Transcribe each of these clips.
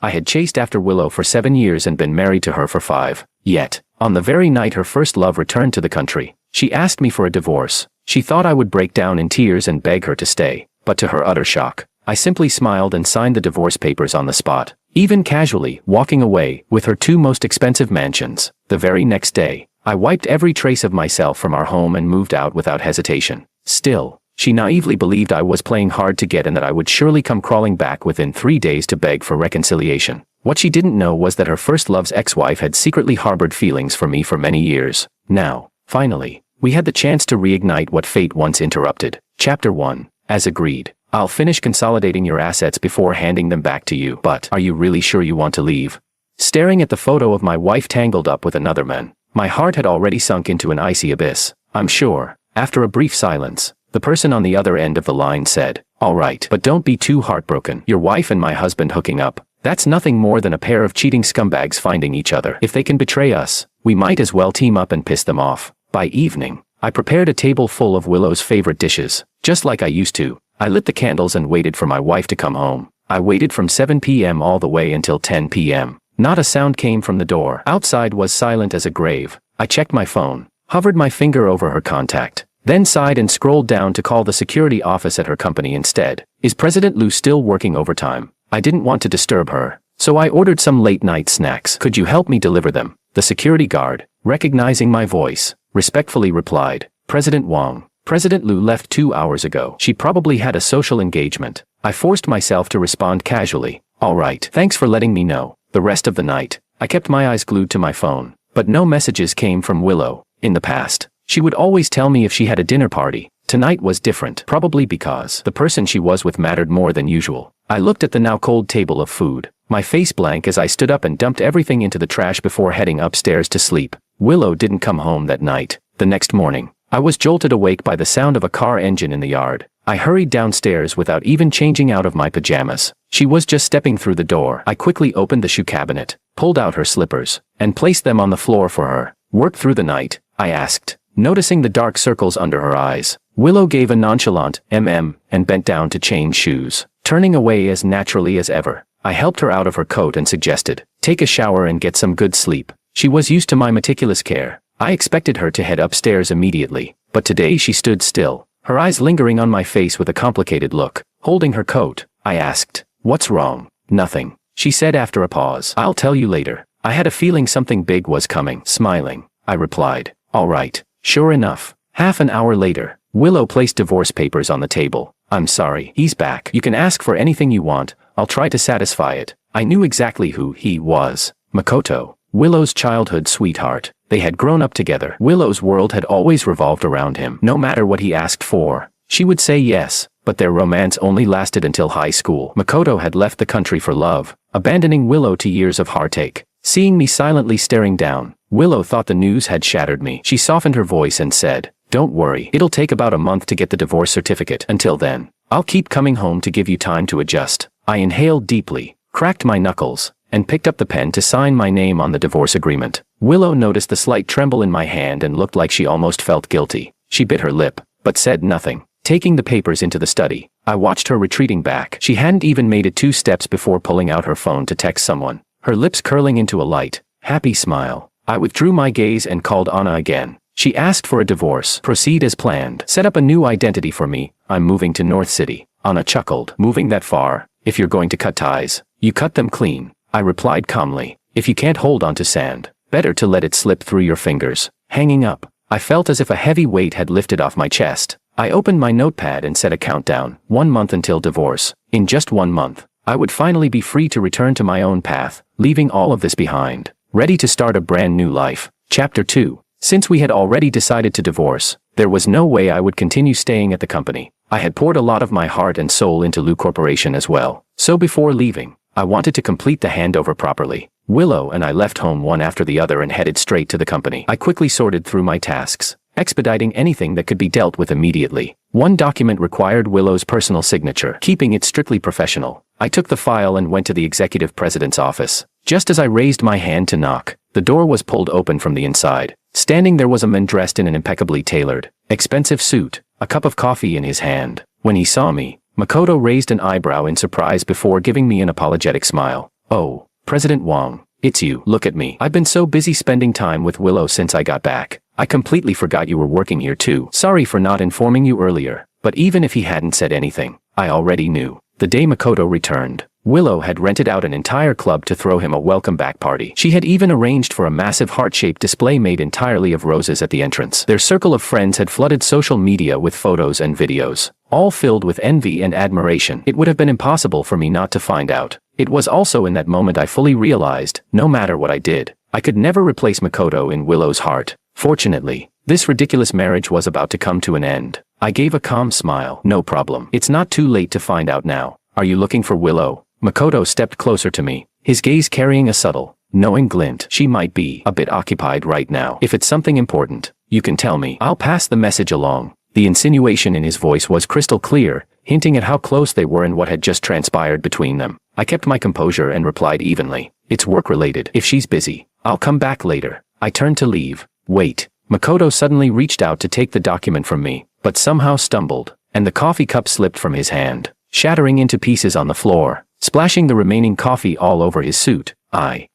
I had chased after Willow for 7 years and been married to her for 5. Yet, on the very night her first love returned to the country, she asked me for a divorce. She thought I would break down in tears and beg her to stay, but to her utter shock, I simply smiled and signed the divorce papers on the spot, even casually, walking away with her 2 most expensive mansions. The very next day, I wiped every trace of myself from our home and moved out without hesitation. Still, she naively believed I was playing hard to get and that I would surely come crawling back within 3 days to beg for reconciliation. What she didn't know was that her first love's ex-wife had secretly harbored feelings for me for many years. Now, finally, we had the chance to reignite what fate once interrupted. Chapter 1. As agreed, I'll finish consolidating your assets before handing them back to you. But are you really sure you want to leave? Staring at the photo of my wife tangled up with another man, my heart had already sunk into an icy abyss. I'm sure. After a brief silence, the person on the other end of the line said, "All right, but don't be too heartbroken. Your wife and my husband hooking up, that's nothing more than a pair of cheating scumbags finding each other. If they can betray us, we might as well team up and piss them off." By evening, I prepared a table full of Willow's favorite dishes, just like I used to. I lit the candles and waited for my wife to come home. I waited from 7 p.m. all the way until 10 p.m. Not a sound came from the door. Outside was silent as a grave. I checked my phone, hovered my finger over her contact, then sighed and scrolled down to call the security office at her company instead. Is President Lou still working overtime? I didn't want to disturb her, so I ordered some late-night snacks. Could you help me deliver them? The security guard, recognizing my voice, respectfully replied, President Wong. President Lou left 2 hours ago. She probably had a social engagement. I forced myself to respond casually. All right, thanks for letting me know. The rest of the night, I kept my eyes glued to my phone, but no messages came from Willow. In the past, she would always tell me if she had a dinner party. Tonight was different, probably because the person she was with mattered more than usual. I looked at the now cold table of food, my face blank as I stood up and dumped everything into the trash before heading upstairs to sleep. Willow didn't come home that night. The next morning, I was jolted awake by the sound of a car engine in the yard. I hurried downstairs without even changing out of my pajamas. She was just stepping through the door. I quickly opened the shoe cabinet, pulled out her slippers, and placed them on the floor for her. Work through the night? I asked, noticing the dark circles under her eyes. Willow gave a nonchalant and bent down to change shoes, turning away as naturally as ever. I helped her out of her coat and suggested, take a shower and get some good sleep. She was used to my meticulous care. I expected her to head upstairs immediately, but today she stood still, her eyes lingering on my face with a complicated look. Holding her coat, I asked, what's wrong? Nothing, she said after a pause. I'll tell you later. I had a feeling something big was coming. Smiling, I replied, all right. Sure enough, half an hour later, Willow placed divorce papers on the table. I'm sorry, he's back. You can ask for anything you want. I'll try to satisfy it. I knew exactly who he was. Makoto, Willow's childhood sweetheart. They had grown up together. Willow's world had always revolved around him. No matter what he asked for, she would say yes, but their romance only lasted until high school. Makoto had left the country for love, abandoning Willow to years of heartache. Seeing me silently staring down, Willow thought the news had shattered me. She softened her voice and said, don't worry, it'll take about a month to get the divorce certificate. Until then, I'll keep coming home to give you time to adjust. I inhaled deeply, cracked my knuckles, and picked up the pen to sign my name on the divorce agreement. Willow noticed the slight tremble in my hand and looked like she almost felt guilty. She bit her lip, but said nothing. Taking the papers into the study, I watched her retreating back. She hadn't even made it 2 steps before pulling out her phone to text someone, her lips curling into a light, happy smile. I withdrew my gaze and called Anna again. She asked for a divorce. Proceed as planned. Set up a new identity for me. I'm moving to North City. Anna chuckled. Moving that far? If you're going to cut ties, you cut them clean. I replied calmly. If you can't hold on to sand, better to let it slip through your fingers. Hanging up, I felt as if a heavy weight had lifted off my chest. I opened my notepad and set a countdown. 1 month until divorce. In just 1 month, I would finally be free to return to my own path, leaving all of this behind. Ready to start a brand new life. Chapter 2. Since we had already decided to divorce, there was no way I would continue staying at the company. I had poured a lot of my heart and soul into Lou Corporation as well. So before leaving, I wanted to complete the handover properly. Willow and I left home one after the other and headed straight to the company. I quickly sorted through my tasks, expediting anything that could be dealt with immediately. One document required Willow's personal signature, keeping it strictly professional. I took the file and went to the executive president's office. Just as I raised my hand to knock, the door was pulled open from the inside. Standing there was a man dressed in an impeccably tailored, expensive suit, a cup of coffee in his hand. When he saw me, Makoto raised an eyebrow in surprise before giving me an apologetic smile. Oh, President Wang, it's you. Look at me. I've been so busy spending time with Willow since I got back. I completely forgot you were working here too. Sorry for not informing you earlier, but even if he hadn't said anything, I already knew. The day Makoto returned, Willow had rented out an entire club to throw him a welcome back party. She had even arranged for a massive heart-shaped display made entirely of roses at the entrance. Their circle of friends had flooded social media with photos and videos, all filled with envy and admiration. It would have been impossible for me not to find out. It was also in that moment I fully realized, no matter what I did, I could never replace Makoto in Willow's heart. Fortunately, this ridiculous marriage was about to come to an end. I gave a calm smile. No problem. It's not too late to find out now. Are you looking for Willow? Makoto stepped closer to me, his gaze carrying a subtle, knowing glint. She might be a bit occupied right now. If it's something important, you can tell me. I'll pass the message along. The insinuation in his voice was crystal clear, hinting at how close they were and what had just transpired between them. I kept my composure and replied evenly. It's work-related. If she's busy, I'll come back later. I turned to leave. Wait. Makoto suddenly reached out to take the document from me, but somehow stumbled, and the coffee cup slipped from his hand, shattering into pieces on the floor, splashing the remaining coffee all over his suit.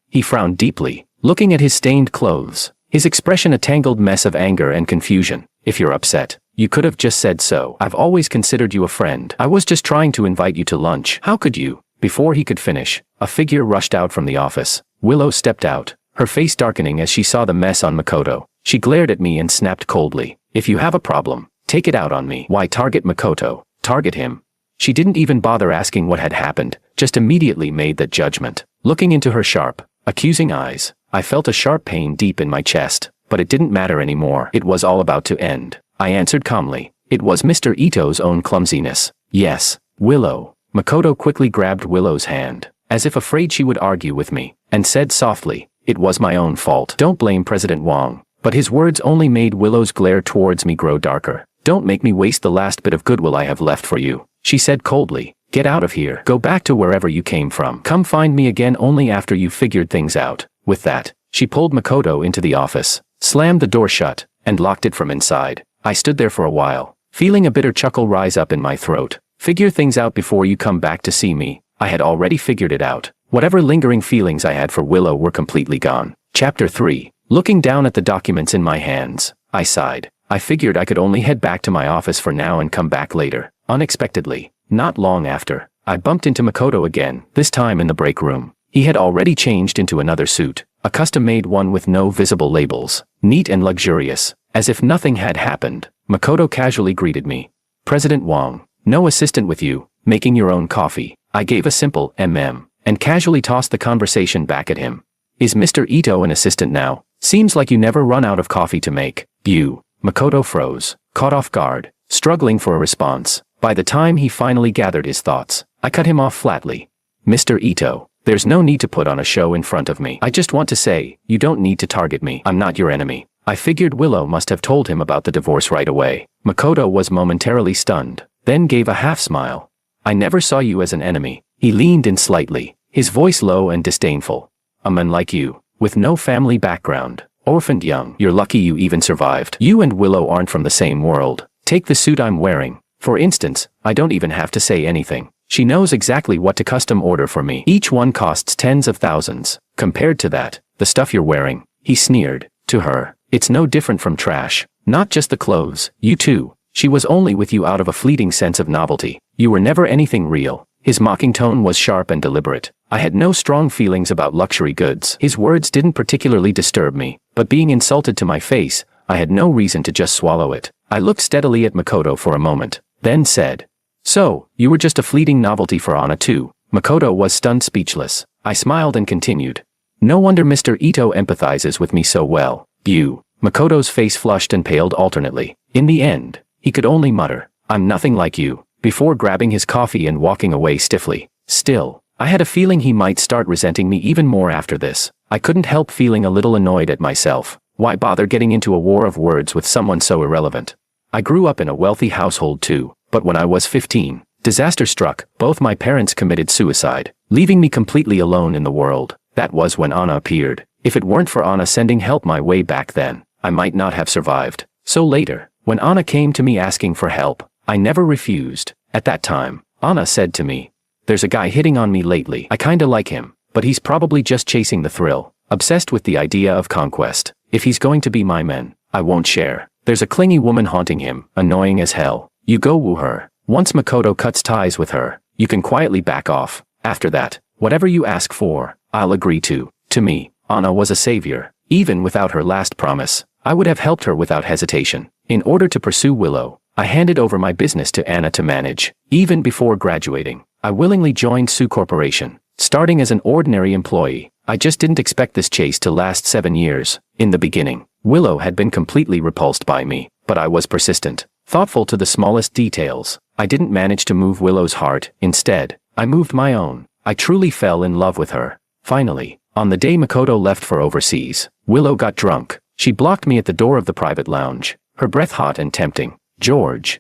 He frowned deeply, looking at his stained clothes, his expression a tangled mess of anger and confusion. If you're upset, you could have just said so. I've always considered you a friend. I was just trying to invite you to lunch. How could you? Before he could finish, a figure rushed out from the office. Willow stepped out, her face darkening as she saw the mess on Makoto. She glared at me and snapped coldly. If you have a problem, take it out on me. Why target Makoto? Target him. She didn't even bother asking what had happened, just immediately made that judgment. Looking into her sharp, accusing eyes, I felt a sharp pain deep in my chest, but it didn't matter anymore. It was all about to end. I answered calmly. It was Mr. Ito's own clumsiness. Yes, Willow. Makoto quickly grabbed Willow's hand, as if afraid she would argue with me, and said softly, it was my own fault. Don't blame President Wang. But his words only made Willow's glare towards me grow darker. Don't make me waste the last bit of goodwill I have left for you, she said coldly. Get out of here. Go back to wherever you came from. Come find me again only after you've figured things out. With that, she pulled Makoto into the office, slammed the door shut, and locked it from inside. I stood there for a while, feeling a bitter chuckle rise up in my throat. Figure things out before you come back to see me. I had already figured it out. Whatever lingering feelings I had for Willow were completely gone. Chapter 3. Looking down at the documents in my hands, I sighed. I figured I could only head back to my office for now and come back later. Unexpectedly, not long after, I bumped into Makoto again, this time in the break room. He had already changed into another suit, a custom-made one with no visible labels, neat and luxurious. As if nothing had happened, Makoto casually greeted me. President Wang, no assistant with you, making your own coffee. I gave a simple and casually tossed the conversation back at him. Is Mr. Ito an assistant now? Seems like you never run out of coffee to make. You. Makoto froze, caught off guard, struggling for a response. By the time he finally gathered his thoughts, I cut him off flatly. Mr. Ito, there's no need to put on a show in front of me. I just want to say, you don't need to target me. I'm not your enemy. I figured Willow must have told him about the divorce right away. Makoto was momentarily stunned, then gave a half-smile. I never saw you as an enemy. He leaned in slightly, his voice low and disdainful. A man like you, with no family background, orphaned young. You're lucky you even survived. You and Willow aren't from the same world. Take the suit I'm wearing. For instance, I don't even have to say anything. She knows exactly what to custom order for me. Each one costs tens of thousands. Compared to that, the stuff you're wearing, he sneered. To her, it's no different from trash. Not just the clothes, you too. She was only with you out of a fleeting sense of novelty. You were never anything real. His mocking tone was sharp and deliberate. I had no strong feelings about luxury goods. His words didn't particularly disturb me, but being insulted to my face, I had no reason to just swallow it. I looked steadily at Makoto for a moment, then said, So, you were just a fleeting novelty for Anna too. Makoto was stunned speechless. I smiled and continued. No wonder Mr. Ito empathizes with me so well. You. Makoto's face flushed and paled alternately. In the end, he could only mutter, I'm nothing like you, before grabbing his coffee and walking away stiffly. Still, I had a feeling he might start resenting me even more after this. I couldn't help feeling a little annoyed at myself. Why bother getting into a war of words with someone so irrelevant? I grew up in a wealthy household too, but when I was 15, disaster struck. Both my parents committed suicide, leaving me completely alone in the world. That was when Anna appeared. If it weren't for Anna sending help my way back then, I might not have survived. So later, when Anna came to me asking for help, I never refused. At that time, Anna said to me, There's a guy hitting on me lately. I kinda like him, but he's probably just chasing the thrill, obsessed with the idea of conquest. If he's going to be my man, I won't share. There's a clingy woman haunting him, annoying as hell. You go woo her. Once Makoto cuts ties with her, you can quietly back off. After that, whatever you ask for, I'll agree to. To me, Anna was a savior. Even without her last promise, I would have helped her without hesitation. In order to pursue Willow, I handed over my business to Anna to manage. Even before graduating, I willingly joined Sue Corporation. Starting as an ordinary employee, I just didn't expect this chase to last 7 years. In the beginning, Willow had been completely repulsed by me, but I was persistent, thoughtful to the smallest details. I didn't manage to move Willow's heart. Instead, I moved my own. I truly fell in love with her. Finally, on the day Makoto left for overseas, Willow got drunk. She blocked me at the door of the private lounge, her breath hot and tempting. George,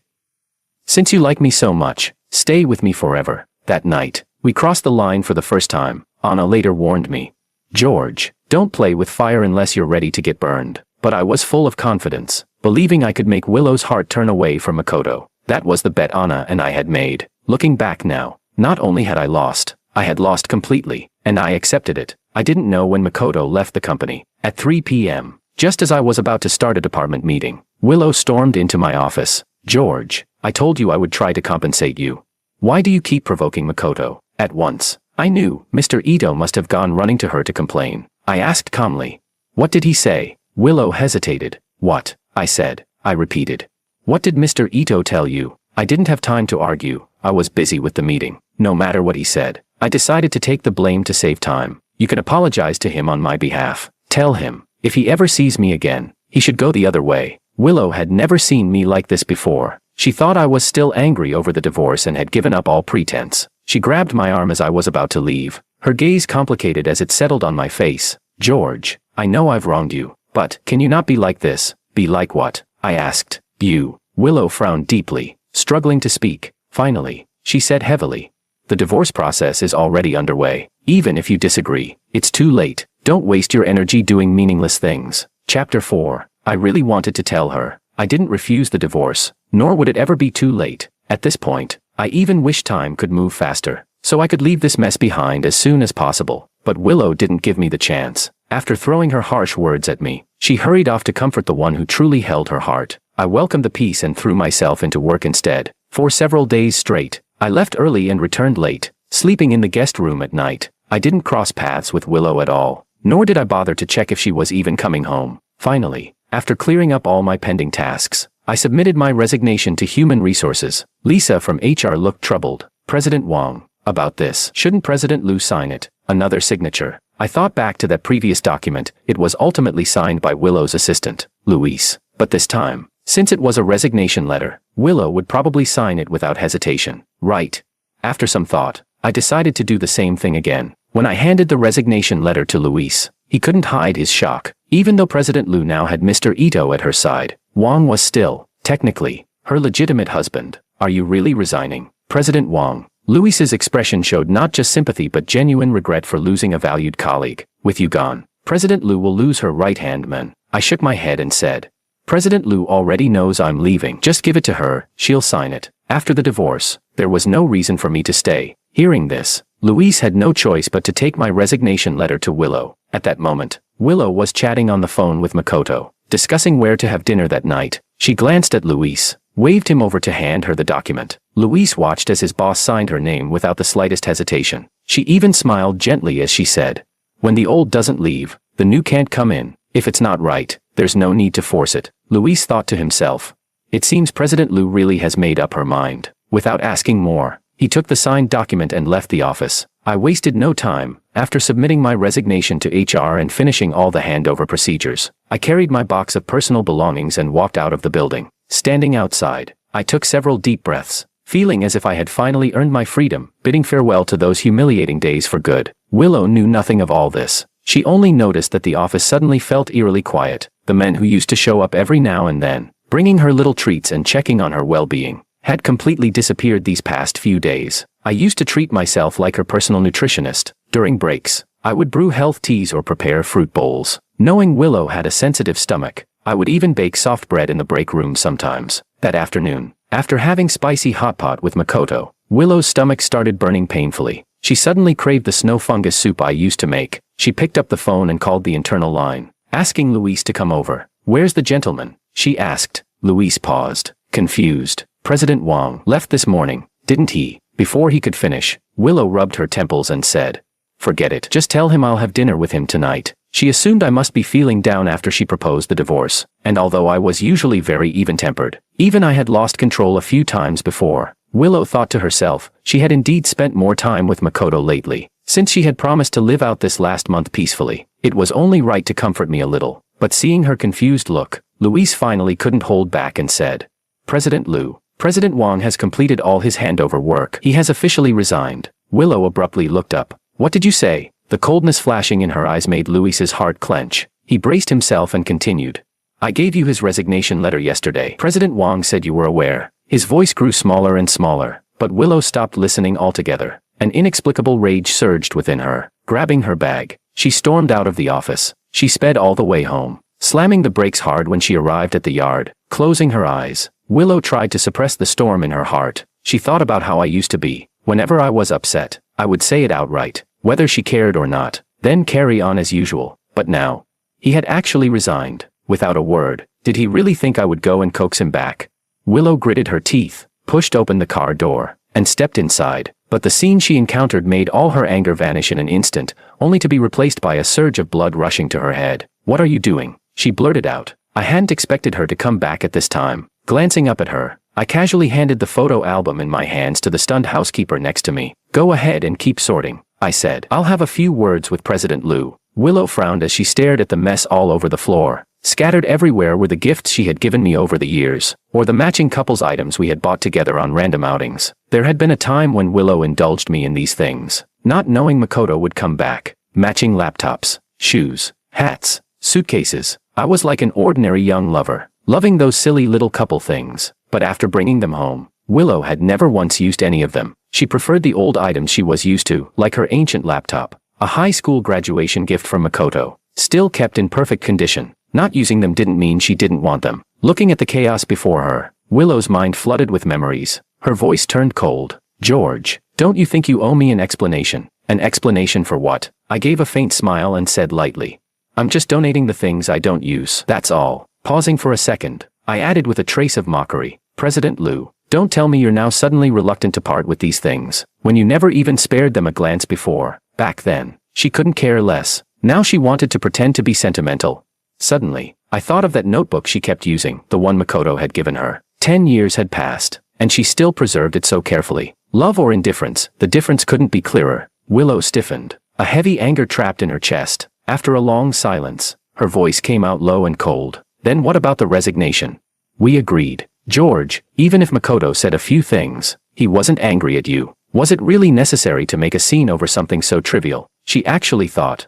since you like me so much, stay with me forever. That night, we crossed the line for the first time. Anna later warned me. George, don't play with fire unless you're ready to get burned. But I was full of confidence, believing I could make Willow's heart turn away from Makoto. That was the bet Anna and I had made. Looking back now, not only had I had lost completely, and I accepted it. I didn't know when Makoto left the company. At 3 p.m., just as I was about to start a department meeting, Willow stormed into my office. George, I told you I would try to compensate you. Why do you keep provoking Makoto? At once, I knew Mr. Ito must have gone running to her to complain. I asked calmly. What did he say? Willow hesitated. What? I said. I repeated. What did Mr. Ito tell you? I didn't have time to argue. I was busy with the meeting. No matter what he said, I decided to take the blame to save time. You can apologize to him on my behalf. Tell him, if he ever sees me again, he should go the other way. Willow had never seen me like this before. She thought I was still angry over the divorce and had given up all pretense. She grabbed my arm as I was about to leave, her gaze complicated as it settled on my face. George, I know I've wronged you, but can you not be like this? Be like what? I asked. You. Willow frowned deeply, struggling to speak. Finally, she said heavily. The divorce process is already underway. Even if you disagree, it's too late. Don't waste your energy doing meaningless things. Chapter 4. I really wanted to tell her. I didn't refuse the divorce, nor would it ever be too late. At this point, I even wished time could move faster, so I could leave this mess behind as soon as possible. But Willow didn't give me the chance. After throwing her harsh words at me, she hurried off to comfort the one who truly held her heart. I welcomed the peace and threw myself into work instead. For several days straight, I left early and returned late, sleeping in the guest room at night. I didn't cross paths with Willow at all, nor did I bother to check if she was even coming home. Finally, after clearing up all my pending tasks, I submitted my resignation to Human Resources. Lisa from HR looked troubled. President Wang, about this. Shouldn't President Liu sign it? Another signature. I thought back to that previous document. It was ultimately signed by Willow's assistant, Luis. But this time, since it was a resignation letter, Willow would probably sign it without hesitation. Right. After some thought, I decided to do the same thing again. When I handed the resignation letter to Luis, he couldn't hide his shock. Even though President Liu now had Mr. Ito at her side, Wang was still, technically, her legitimate husband. Are you really resigning? President Wang. Luis's expression showed not just sympathy but genuine regret for losing a valued colleague. With you gone, President Liu will lose her right-hand man. I shook my head and said, President Liu already knows I'm leaving. Just give it to her, she'll sign it. After the divorce, there was no reason for me to stay. Hearing this, Luis had no choice but to take my resignation letter to Willow. At that moment, Willow was chatting on the phone with Makoto, discussing where to have dinner that night. She glanced at Luis, waved him over to hand her the document. Luis watched as his boss signed her name without the slightest hesitation. She even smiled gently as she said, when the old doesn't leave, the new can't come in. If it's not right, there's no need to force it. Luis thought to himself. It seems President Liu really has made up her mind. Without asking more, he took the signed document and left the office. I wasted no time. After submitting my resignation to HR and finishing all the handover procedures, I carried my box of personal belongings and walked out of the building. Standing outside, I took several deep breaths, feeling as if I had finally earned my freedom, bidding farewell to those humiliating days for good. Willow knew nothing of all this. She only noticed that the office suddenly felt eerily quiet. The men who used to show up every now and then, bringing her little treats and checking on her well-being, had completely disappeared these past few days. I used to treat myself like her personal nutritionist. During breaks, I would brew health teas or prepare fruit bowls. Knowing Willow had a sensitive stomach, I would even bake soft bread in the break room sometimes. That afternoon, after having spicy hot pot with Makoto, Willow's stomach started burning painfully. She suddenly craved the snow fungus soup I used to make. She picked up the phone and called the internal line, asking Luis to come over. "Where's the gentleman?" she asked. Luis paused, confused. "President Wang left this morning, didn't he?" Before he could finish, Willow rubbed her temples and said, "Forget it. Just tell him I'll have dinner with him tonight." She assumed I must be feeling down after she proposed the divorce, and although I was usually very even-tempered, even I had lost control a few times before. Willow thought to herself, she had indeed spent more time with Makoto lately. Since she had promised to live out this last month peacefully, it was only right to comfort me a little. But seeing her confused look, Luis finally couldn't hold back and said, "President Liu, President Wang has completed all his handover work. He has officially resigned." Willow abruptly looked up. "What did you say?" The coldness flashing in her eyes made Luis's heart clench. He braced himself and continued. "I gave you his resignation letter yesterday. President Wang said you were aware." His voice grew smaller and smaller, but Willow stopped listening altogether. An inexplicable rage surged within her. Grabbing her bag, she stormed out of the office. She sped all the way home, slamming the brakes hard when she arrived at the yard. Closing her eyes, Willow tried to suppress the storm in her heart. She thought about how I used to be. Whenever I was upset, I would say it outright, whether she cared or not, then carry on as usual. But now, he had actually resigned, without a word. Did he really think I would go and coax him back? Willow gritted her teeth, pushed open the car door, and stepped inside. But the scene she encountered made all her anger vanish in an instant, only to be replaced by a surge of blood rushing to her head. "What are you doing?" she blurted out. I hadn't expected her to come back at this time. Glancing up at her, I casually handed the photo album in my hands to the stunned housekeeper next to me. "Go ahead and keep sorting," I said. "I'll have a few words with President Liu." Willow frowned as she stared at the mess all over the floor. Scattered everywhere were the gifts she had given me over the years, or the matching couples items we had bought together on random outings. There had been a time when Willow indulged me in these things, not knowing Makoto would come back. Matching laptops, shoes, hats, suitcases. I was like an ordinary young lover, loving those silly little couple things. But after bringing them home, Willow had never once used any of them. She preferred the old items she was used to, like her ancient laptop, a high school graduation gift from Makoto, still kept in perfect condition. Not using them didn't mean she didn't want them. Looking at the chaos before her, Willow's mind flooded with memories. Her voice turned cold. "George, don't you think you owe me an explanation?" "An explanation for what?" I gave a faint smile and said lightly. "I'm just donating the things I don't use, that's all." Pausing for a second, I added with a trace of mockery, "President Liu, don't tell me you're now suddenly reluctant to part with these things, when you never even spared them a glance before." Back then, she couldn't care less. Now she wanted to pretend to be sentimental. Suddenly, I thought of that notebook she kept using, the one Makoto had given her. 10 years had passed, and she still preserved it so carefully. Love or indifference, the difference couldn't be clearer. Willow stiffened, a heavy anger trapped in her chest. After a long silence, her voice came out low and cold. "Then what about the resignation?" We agreed. "George, even if Makoto said a few things, he wasn't angry at you. Was it really necessary to make a scene over something so trivial?" She actually thought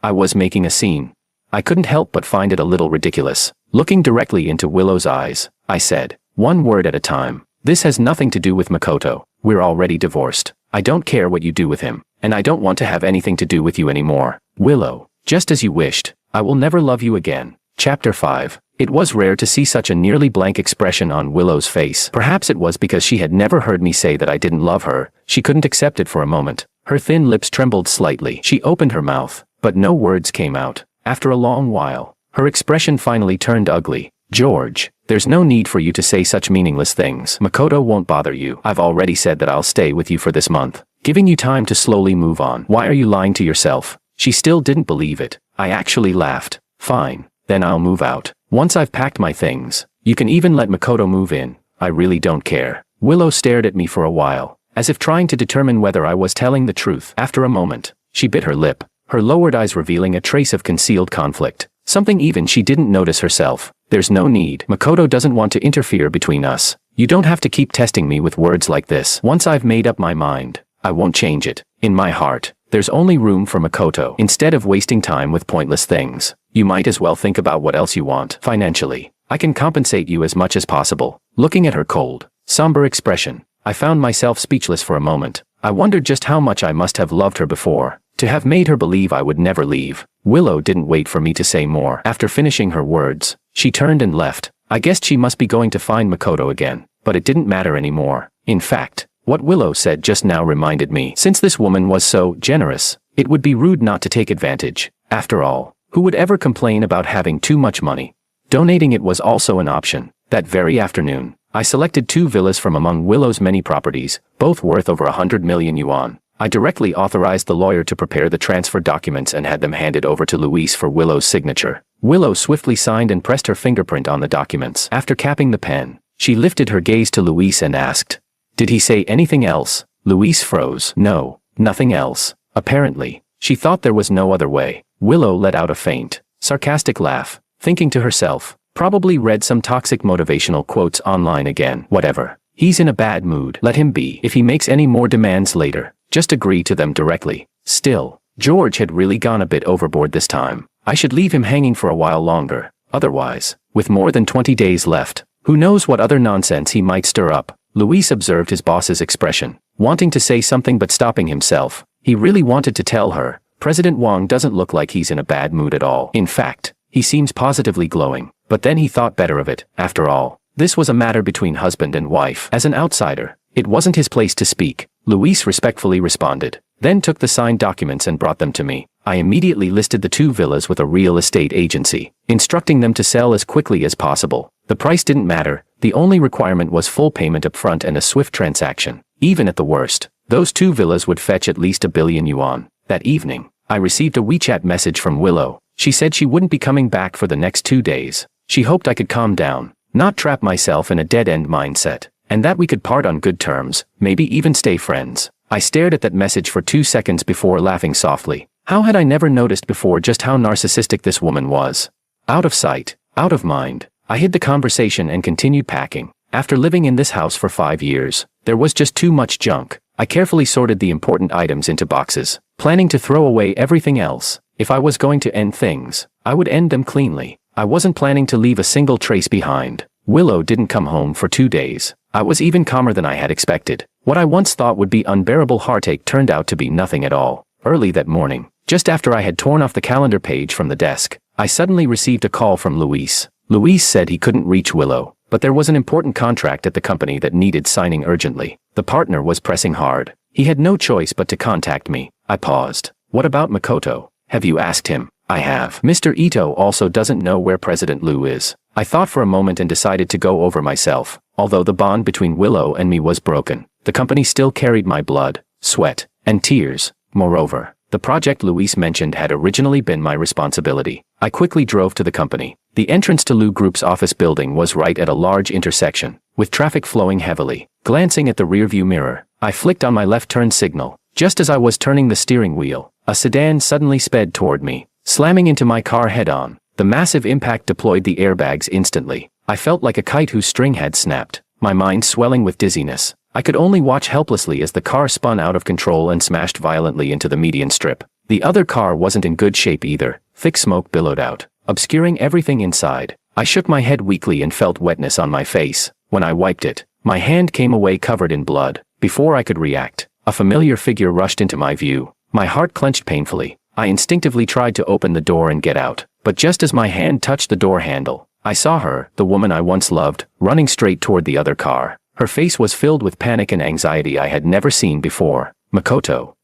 I was making a scene. I couldn't help but find it a little ridiculous. Looking directly into Willow's eyes, I said, "One word at a time. This has nothing to do with Makoto. We're already divorced. I don't care what you do with him, and I don't want to have anything to do with you anymore. Willow, just as you wished. I will never love you again." Chapter 5. It was rare to see such a nearly blank expression on Willow's face. Perhaps it was because she had never heard me say that I didn't love her. She couldn't accept it for a moment. Her thin lips trembled slightly. She opened her mouth, but no words came out. After a long while, her expression finally turned ugly. "George, there's no need for you to say such meaningless things. Makoto won't bother you. I've already said that I'll stay with you for this month, giving you time to slowly move on. Why are you lying to yourself?" She still didn't believe it. I actually laughed. "Fine, then I'll move out. Once I've packed my things, you can even let Makoto move in. I really don't care." Willow stared at me for a while, as if trying to determine whether I was telling the truth. After a moment, she bit her lip, her lowered eyes revealing a trace of concealed conflict, something even she didn't notice herself. "There's no need. Makoto doesn't want to interfere between us. You don't have to keep testing me with words like this. Once I've made up my mind, I won't change it. In my heart, there's only room for Makoto. Instead of wasting time with pointless things, you might as well think about what else you want. Financially, I can compensate you as much as possible." Looking at her cold, somber expression, I found myself speechless for a moment. I wondered just how much I must have loved her before, to have made her believe I would never leave. Willow didn't wait for me to say more. After finishing her words, she turned and left. I guessed she must be going to find Makoto again, but it didn't matter anymore. In fact, What Willow said just now reminded me, since this woman was so generous, it would be rude not to take advantage. After all, who would ever complain about having too much money? Donating it was also an option. That very afternoon, I selected 2 villas from among Willow's many properties, both worth over 100 million yuan. I directly authorized the lawyer to prepare the transfer documents and had them handed over to Luis for Willow's signature. Willow swiftly signed and pressed her fingerprint on the documents. After capping the pen, she lifted her gaze to Luis and asked, "Did he say anything else?" Luis froze. "No, nothing else." Apparently, she thought there was no other way. Willow let out a faint, sarcastic laugh, thinking to herself, probably read some toxic motivational quotes online again. Whatever. He's in a bad mood. Let him be. If he makes any more demands later, just agree to them directly. Still, George had really gone a bit overboard this time. I should leave him hanging for a while longer. Otherwise, with more than 20 days left, who knows what other nonsense he might stir up. Luis observed his boss's expression, wanting to say something but stopping himself. He really wanted to tell her, President Wang doesn't look like he's in a bad mood at all. In fact, he seems positively glowing. But then he thought better of it. After all, this was a matter between husband and wife. As an outsider, it wasn't his place to speak. Luis respectfully responded, then took the signed documents and brought them to me. I immediately listed the 2 villas with a real estate agency, instructing them to sell as quickly as possible. The price didn't matter. The only requirement was full payment upfront and a swift transaction. Even at the worst, those 2 villas would fetch at least 1 billion yuan. That evening, I received a WeChat message from Willow. She said she wouldn't be coming back for the next 2 days. She hoped I could calm down, not trap myself in a dead-end mindset, and that we could part on good terms, maybe even stay friends. I stared at that message for 2 seconds before laughing softly. How had I never noticed before just how narcissistic this woman was? Out of sight, out of mind. I hid the conversation and continued packing. After living in this house for 5 years, there was just too much junk. I carefully sorted the important items into boxes, planning to throw away everything else. If I was going to end things, I would end them cleanly. I wasn't planning to leave a single trace behind. Willow didn't come home for 2 days. I was even calmer than I had expected. What I once thought would be unbearable heartache turned out to be nothing at all. Early that morning, just after I had torn off the calendar page from the desk, I suddenly received a call from Luis. Luis said he couldn't reach Willow, but there was an important contract at the company that needed signing urgently. The partner was pressing hard. He had no choice but to contact me. I paused. What about Makoto? Have you asked him? I have. Mr. Ito also doesn't know where President Liu is. I thought for a moment and decided to go over myself. Although the bond between Willow and me was broken, the company still carried my blood, sweat, and tears. Moreover, the project Luis mentioned had originally been my responsibility. I quickly drove to the company. The entrance to Liu Group's office building was right at a large intersection, with traffic flowing heavily. Glancing at the rearview mirror, I flicked on my left turn signal. Just as I was turning the steering wheel, a sedan suddenly sped toward me, slamming into my car head-on. The massive impact deployed the airbags instantly. I felt like a kite whose string had snapped, my mind swelling with dizziness. I could only watch helplessly as the car spun out of control and smashed violently into the median strip. The other car wasn't in good shape either. Thick smoke billowed out, obscuring everything inside. I shook my head weakly and felt wetness on my face. When I wiped it, my hand came away covered in blood. Before I could react, a familiar figure rushed into my view. My heart clenched painfully. I instinctively tried to open the door and get out, but just as my hand touched the door handle, I saw her, the woman I once loved, running straight toward the other car. Her face was filled with panic and anxiety I had never seen before. Makoto.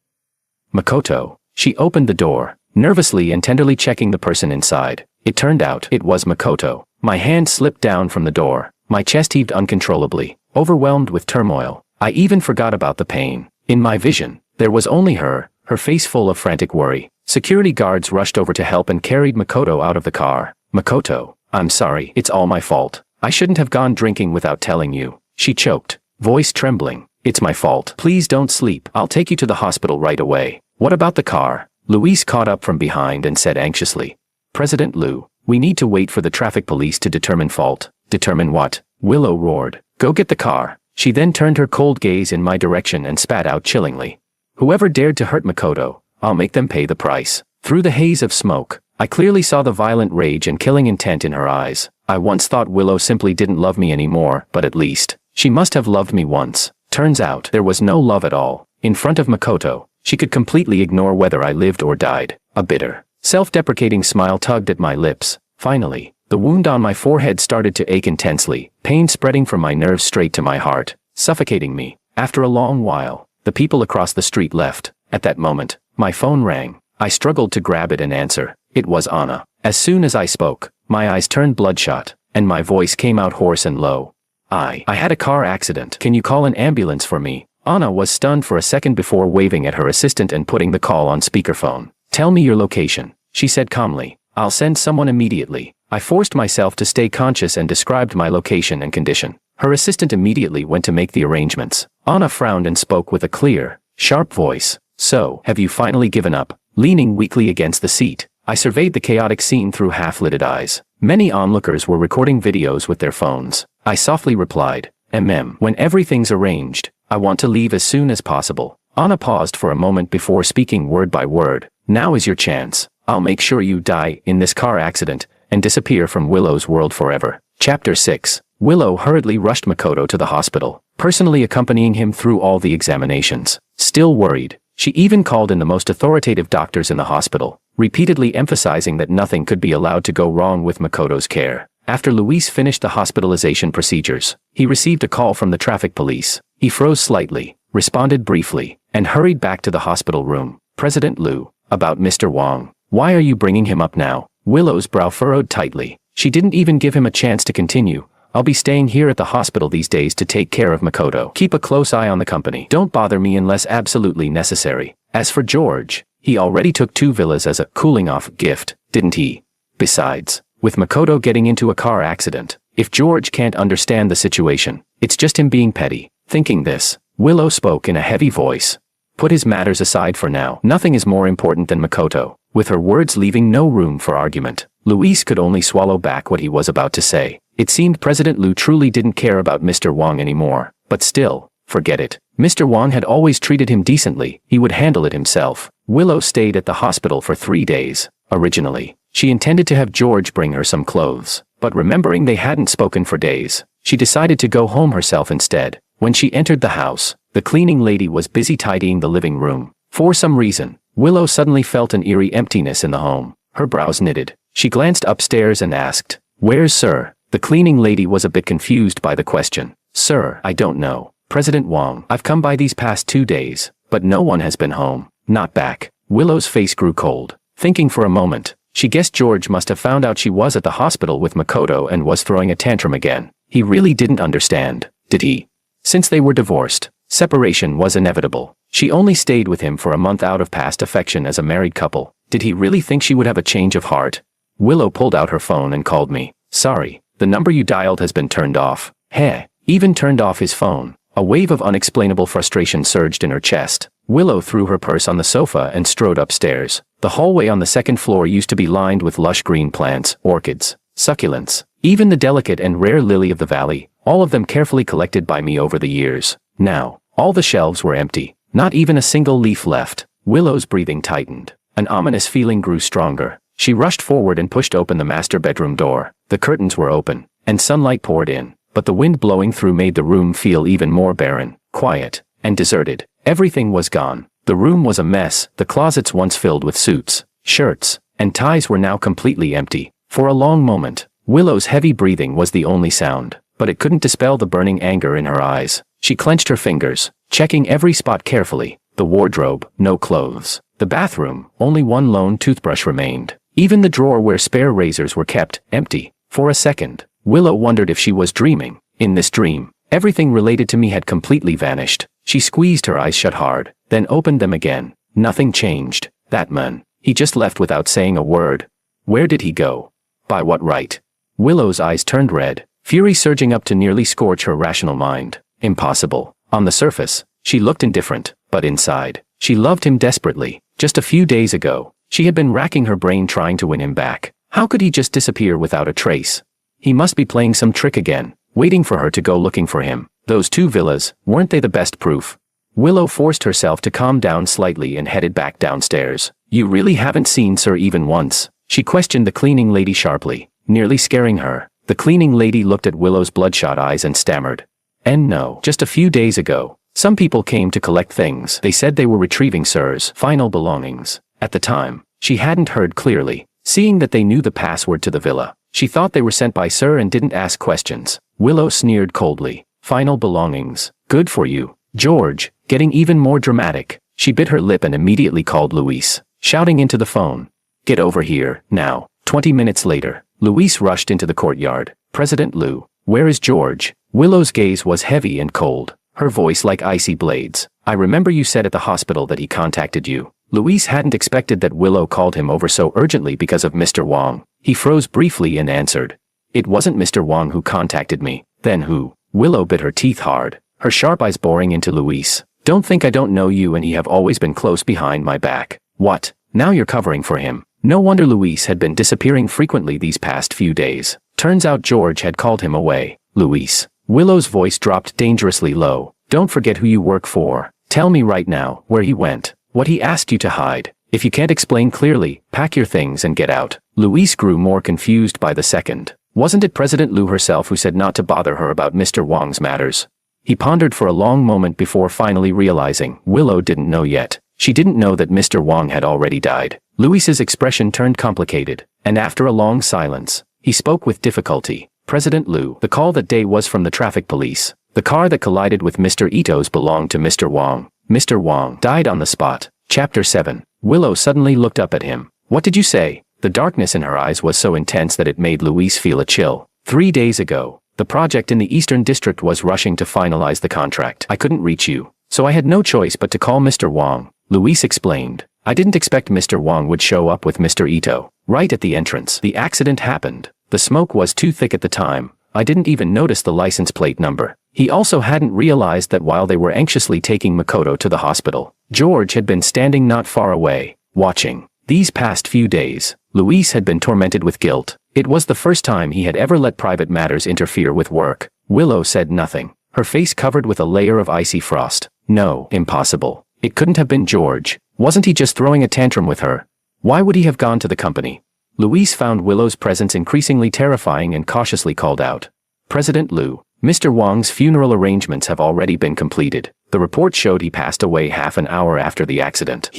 Makoto. She opened the door, nervously and tenderly checking the person inside. It turned out it was Makoto. My hand slipped down from the door. My chest heaved uncontrollably, overwhelmed with turmoil. I even forgot about the pain. In my vision, there was only her face full of frantic worry. Security guards rushed over to help and carried Makoto out of the car. Makoto, I'm sorry, it's all my fault. I shouldn't have gone drinking without telling you. She choked, voice trembling. It's my fault. Please don't sleep. I'll take you to the hospital right away. What about the car? Luis caught up from behind and said anxiously. President Liu, we need to wait for the traffic police to determine fault. Determine what? Willow roared. Go get the car. She then turned her cold gaze in my direction and spat out chillingly. Whoever dared to hurt Makoto, I'll make them pay the price. Through the haze of smoke, I clearly saw the violent rage and killing intent in her eyes. I once thought Willow simply didn't love me anymore, but at least, she must have loved me once. Turns out, there was no love at all. In front of Makoto, she could completely ignore whether I lived or died. A bitter, self-deprecating smile tugged at my lips. Finally, the wound on my forehead started to ache intensely, pain spreading from my nerves straight to my heart, suffocating me. After a long while, the people across the street left. At that moment, my phone rang. I struggled to grab it and answer. It was Anna. As soon as I spoke, my eyes turned bloodshot, and my voice came out hoarse and low. I had a car accident. Can you call an ambulance for me? Anna was stunned for a second before waving at her assistant and putting the call on speakerphone. Tell me your location, she said calmly. I'll send someone immediately. I forced myself to stay conscious and described my location and condition. Her assistant immediately went to make the arrangements. Anna frowned and spoke with a clear, sharp voice. So, have you finally given up? Leaning weakly against the seat, I surveyed the chaotic scene through half-lidded eyes. Many onlookers were recording videos with their phones. I softly replied, when everything's arranged, I want to leave as soon as possible. Anna paused for a moment before speaking word by word. Now is your chance. I'll make sure you die in this car accident and disappear from Willow's world forever. Chapter 6. Willow hurriedly rushed Makoto to the hospital, personally accompanying him through all the examinations. Still worried, she even called in the most authoritative doctors in the hospital, repeatedly emphasizing that nothing could be allowed to go wrong with Makoto's care. After Luis finished the hospitalization procedures, he received a call from the traffic police. He froze slightly, responded briefly, and hurried back to the hospital room. President Liu, about Mr. Wang. Why are you bringing him up now? Willow's brow furrowed tightly. She didn't even give him a chance to continue. I'll be staying here at the hospital these days to take care of Makoto. Keep a close eye on the company. Don't bother me unless absolutely necessary. As for George, he already took 2 villas as a cooling-off gift, didn't he? Besides, with Makoto getting into a car accident, if George can't understand the situation, it's just him being petty. Thinking this, Willow spoke in a heavy voice. Put his matters aside for now. Nothing is more important than Makoto. With her words leaving no room for argument, Luis could only swallow back what he was about to say. It seemed President Liu truly didn't care about Mr. Wang anymore. But still, forget it. Mr. Wang had always treated him decently. He would handle it himself. Willow stayed at the hospital for 3 days. Originally, she intended to have George bring her some clothes. But remembering they hadn't spoken for days, she decided to go home herself instead. When she entered the house, the cleaning lady was busy tidying the living room. For some reason, Willow suddenly felt an eerie emptiness in the home. Her brows knitted. She glanced upstairs and asked, "Where's Sir?" The cleaning lady was a bit confused by the question. "Sir, I don't know. President Wang, I've come by these past 2 days, but no one has been home. Not back." Willow's face grew cold. Thinking for a moment, she guessed George must have found out she was at the hospital with Makoto and was throwing a tantrum again. He really didn't understand, did he? Since they were divorced, separation was inevitable. She only stayed with him for a month out of past affection as a married couple. Did he really think she would have a change of heart? Willow pulled out her phone and called me. "Sorry, the number you dialed has been turned off." Even turned off his phone. A wave of unexplainable frustration surged in her chest. Willow threw her purse on the sofa and strode upstairs. The hallway on the second floor used to be lined with lush green plants, orchids, succulents, even the delicate and rare lily of the valley, all of them carefully collected by me over the years. Now, all the shelves were empty. Not even a single leaf left. Willow's breathing tightened. An ominous feeling grew stronger. She rushed forward and pushed open the master bedroom door. The curtains were open, and sunlight poured in, but the wind blowing through made the room feel even more barren, quiet, and deserted. Everything was gone. The room was a mess. The closets once filled with suits, shirts, and ties were now completely empty. For a long moment, Willow's heavy breathing was the only sound, but it couldn't dispel the burning anger in her eyes. She clenched her fingers, checking every spot carefully. The wardrobe, no clothes. The bathroom, only one lone toothbrush remained. Even the drawer where spare razors were kept, empty. For a second, Willow wondered if she was dreaming. In this dream, everything related to me had completely vanished. She squeezed her eyes shut hard, then opened them again. Nothing changed. That man, he just left without saying a word. Where did he go? By what right? Willow's eyes turned red, fury surging up to nearly scorch her rational mind. Impossible. On the surface, she looked indifferent, but inside, she loved him desperately. Just a few days ago, she had been racking her brain trying to win him back. How could he just disappear without a trace? He must be playing some trick again, waiting for her to go looking for him. Those 2 villas, weren't they the best proof? Willow forced herself to calm down slightly and headed back downstairs. "You really haven't seen Sir even once?" She questioned the cleaning lady sharply, nearly scaring her. The cleaning lady looked at Willow's bloodshot eyes and stammered. "No, just a few days ago. Some people came to collect things. They said they were retrieving Sir's final belongings. At the time, she hadn't heard clearly. Seeing that they knew the password to the villa, she thought they were sent by Sir and didn't ask questions." Willow sneered coldly. "Final belongings. Good for you. George, getting even more dramatic, she bit her lip and immediately called Luis, shouting into the phone. Get over here, now. 20 minutes later, Luis rushed into the courtyard. President Lou, where is George? Willow's gaze was heavy and cold, her voice like icy blades. I remember you said at the hospital that he contacted you. Luis hadn't expected that Willow called him over so urgently because of Mr. Wong. He froze briefly and answered. It wasn't Mr. Wong who contacted me. Then who? Willow bit her teeth hard, her sharp eyes boring into Luis. Don't think I don't know you and he have always been close behind my back. What? Now you're covering for him. No wonder Luis had been disappearing frequently these past few days. Turns out George had called him away. Luis. Willow's voice dropped dangerously low. Don't forget who you work for. Tell me right now where he went, what he asked you to hide. If you can't explain clearly, pack your things and get out. Luis grew more confused by the second. Wasn't it President Lou herself who said not to bother her about Mr. Wong's matters? He pondered for a long moment before finally realizing Willow didn't know yet. She didn't know that Mr. Wong had already died. Luis's expression turned complicated, and after a long silence, he spoke with difficulty. President Lou, the call that day was from the traffic police. The car that collided with Mr. Ito's belonged to Mr. Wong. Mr. Wong died on the spot. Chapter 7. Willow suddenly looked up at him. What did you say? The darkness in her eyes was so intense that it made Luis feel a chill. 3 days ago, the project in the Eastern District was rushing to finalize the contract. I couldn't reach you, so I had no choice but to call Mr. Wong. Luis explained. I didn't expect Mr. Wong would show up with Mr. Ito. Right at the entrance, the accident happened. The smoke was too thick at the time. I didn't even notice the license plate number. He also hadn't realized that while they were anxiously taking Makoto to the hospital, George had been standing not far away, watching. These past few days, Luis had been tormented with guilt. It was the first time he had ever let private matters interfere with work. Willow said nothing, her face covered with a layer of icy frost. No, impossible. It couldn't have been George. Wasn't he just throwing a tantrum with her? Why would he have gone to the company? Luis found Willow's presence increasingly terrifying and cautiously called out. President Lou, Mr. Wong's funeral arrangements have already been completed. The report showed he passed away half an hour after the accident.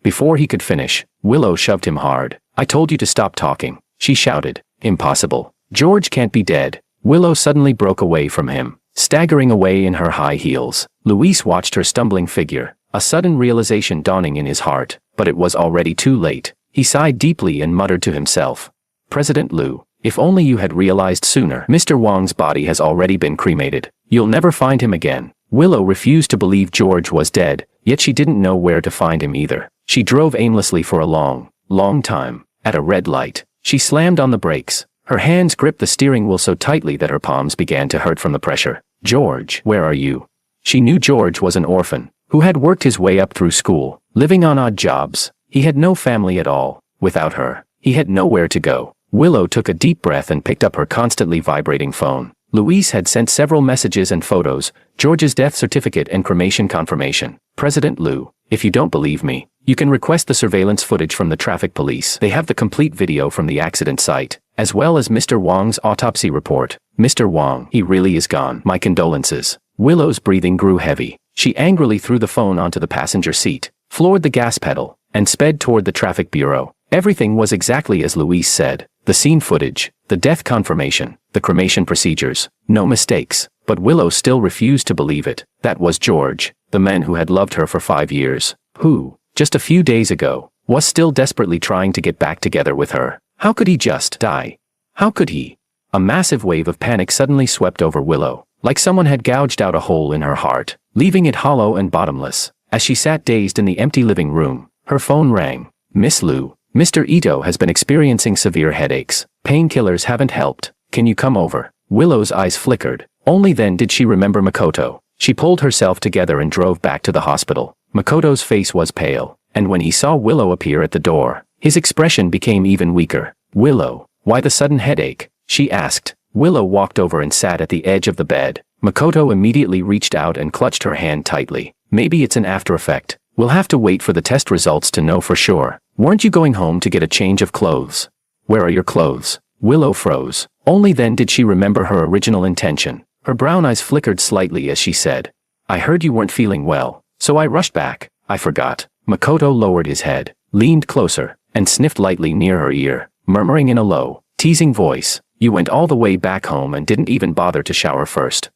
Before he could finish, Willow shoved him hard. I told you to stop talking, she shouted. Impossible. George can't be dead. Willow suddenly broke away from him, staggering away in her high heels. Luis watched her stumbling figure, a sudden realization dawning in his heart, but it was already too late. He sighed deeply and muttered to himself. President Lou, if only you had realized sooner. Mr. Wong's body has already been cremated. You'll never find him again. Willow refused to believe George was dead, yet she didn't know where to find him either. She drove aimlessly for a long time. At a red light, she slammed on the brakes. Her hands gripped the steering wheel so tightly that her palms began to hurt from the pressure. George, where are you? She knew George was an orphan, who had worked his way up through school, living on odd jobs. He had no family at all. Without her, he had nowhere to go. Willow took a deep breath and picked up her constantly vibrating phone. Luis had sent several messages and photos, George's death certificate and cremation confirmation. President Lou, if you don't believe me, you can request the surveillance footage from the traffic police. They have the complete video from the accident site, as well as Mr. Wong's autopsy report. Mr. Wong, he really is gone. My condolences. Willow's breathing grew heavy. She angrily threw the phone onto the passenger seat, floored the gas pedal, and sped toward the traffic bureau. Everything was exactly as Luis said. The scene footage, the death confirmation, the cremation procedures. No mistakes. But Willow still refused to believe it. That was George, the man who had loved her for 5 years, who, just a few days ago, was still desperately trying to get back together with her. How could he just die? How could he? A massive wave of panic suddenly swept over Willow, like someone had gouged out a hole in her heart, leaving it hollow and bottomless. As she sat dazed in the empty living room, her phone rang. Miss Lou, Mr. Ito has been experiencing severe headaches. Painkillers haven't helped. Can you come over? Willow's eyes flickered. Only then did she remember Makoto. She pulled herself together and drove back to the hospital. Makoto's face was pale, and when he saw Willow appear at the door, his expression became even weaker. Willow, why the sudden headache? She asked. Willow walked over and sat at the edge of the bed. Makoto immediately reached out and clutched her hand tightly. Maybe it's an after effect. We'll have to wait for the test results to know for sure. Weren't you going home to get a change of clothes? Where are your clothes? Willow froze. Only then did she remember her original intention. Her brown eyes flickered slightly as she said, I heard you weren't feeling well, so I rushed back. I forgot. Makoto lowered his head, leaned closer, and sniffed lightly near her ear, murmuring in a low, teasing voice, you went all the way back home and didn't even bother to shower first.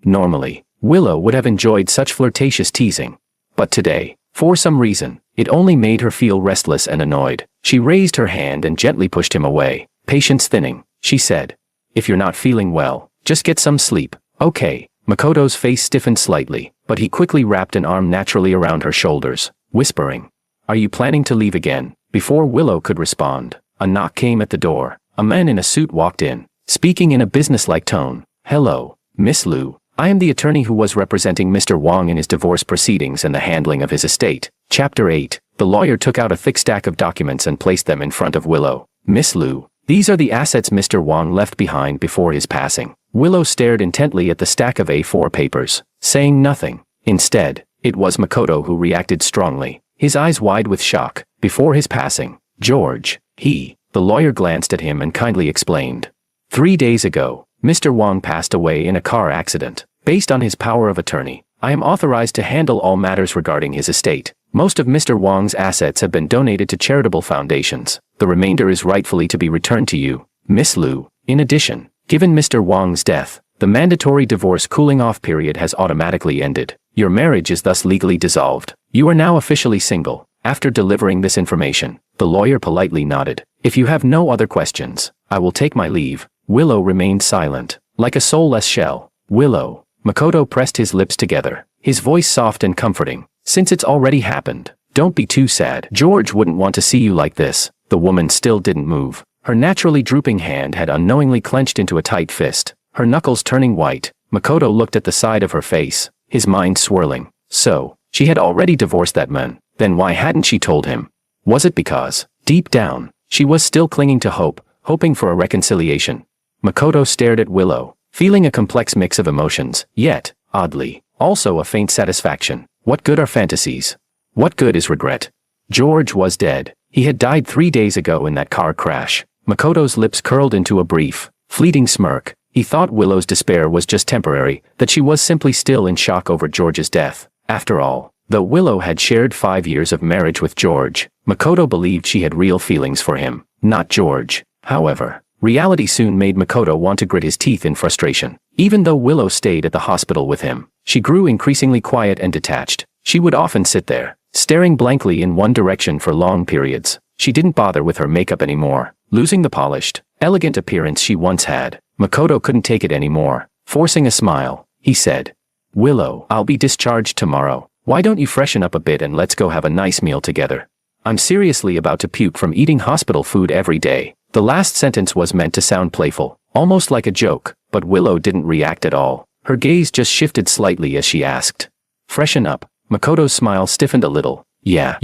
Normally, Willow would have enjoyed such flirtatious teasing. But today, for some reason, it only made her feel restless and annoyed. She raised her hand and gently pushed him away. Patience thinning, she said. If you're not feeling well, just get some sleep, okay? Makoto's face stiffened slightly, but he quickly wrapped an arm naturally around her shoulders, whispering, "Are you planning to leave again?" Before Willow could respond, a knock came at the door. A man in a suit walked in, speaking in a businesslike tone. "Hello, Miss Liu. I am the attorney who was representing Mr. Wang in his divorce proceedings and the handling of his estate." Chapter 8. The lawyer took out a thick stack of documents and placed them in front of Willow. "Miss Liu, these are the assets Mr. Wang left behind before his passing." Willow stared intently at the stack of A4 papers, saying nothing. Instead, it was Makoto who reacted strongly, his eyes wide with shock. "Before his passing, George, the lawyer glanced at him and kindly explained. 3 days ago, Mr. Wang passed away in a car accident. Based on his power of attorney, I am authorized to handle all matters regarding his estate. Most of Mr. Wang's assets have been donated to charitable foundations. The remainder is rightfully to be returned to you, Miss Liu. In addition, given Mr. Wang's death, the mandatory divorce cooling-off period has automatically ended. Your marriage is thus legally dissolved. You are now officially single." After delivering this information, the lawyer politely nodded. "If you have no other questions, I will take my leave." Willow remained silent, like a soulless shell. "Willow." Makoto pressed his lips together, his voice soft and comforting. "Since it's already happened, don't be too sad. George wouldn't want to see you like this." The woman still didn't move. Her naturally drooping hand had unknowingly clenched into a tight fist, her knuckles turning white. Makoto looked at the side of her face, his mind swirling. So, she had already divorced that man. Then why hadn't she told him? Was it because, deep down, she was still clinging to hope, hoping for a reconciliation? Makoto stared at Willow, feeling a complex mix of emotions, yet, oddly, also a faint satisfaction. What good are fantasies? What good is regret? George was dead. He had died 3 days ago in that car crash. Makoto's lips curled into a brief, fleeting smirk. He thought Willow's despair was just temporary, that she was simply still in shock over George's death. After all, though Willow had shared 5 years of marriage with George, Makoto believed she had real feelings for him, not George. However, reality soon made Makoto want to grit his teeth in frustration. Even though Willow stayed at the hospital with him, she grew increasingly quiet and detached. She would often sit there, staring blankly in one direction for long periods. She didn't bother with her makeup anymore, losing the polished, elegant appearance she once had. Makoto couldn't take it anymore. Forcing a smile, he said, "Willow, I'll be discharged tomorrow. Why don't you freshen up a bit and let's go have a nice meal together? I'm seriously about to puke from eating hospital food every day." The last sentence was meant to sound playful, almost like a joke, but Willow didn't react at all. Her gaze just shifted slightly as she asked, "Freshen up?" Makoto's smile stiffened a little. "Yeah,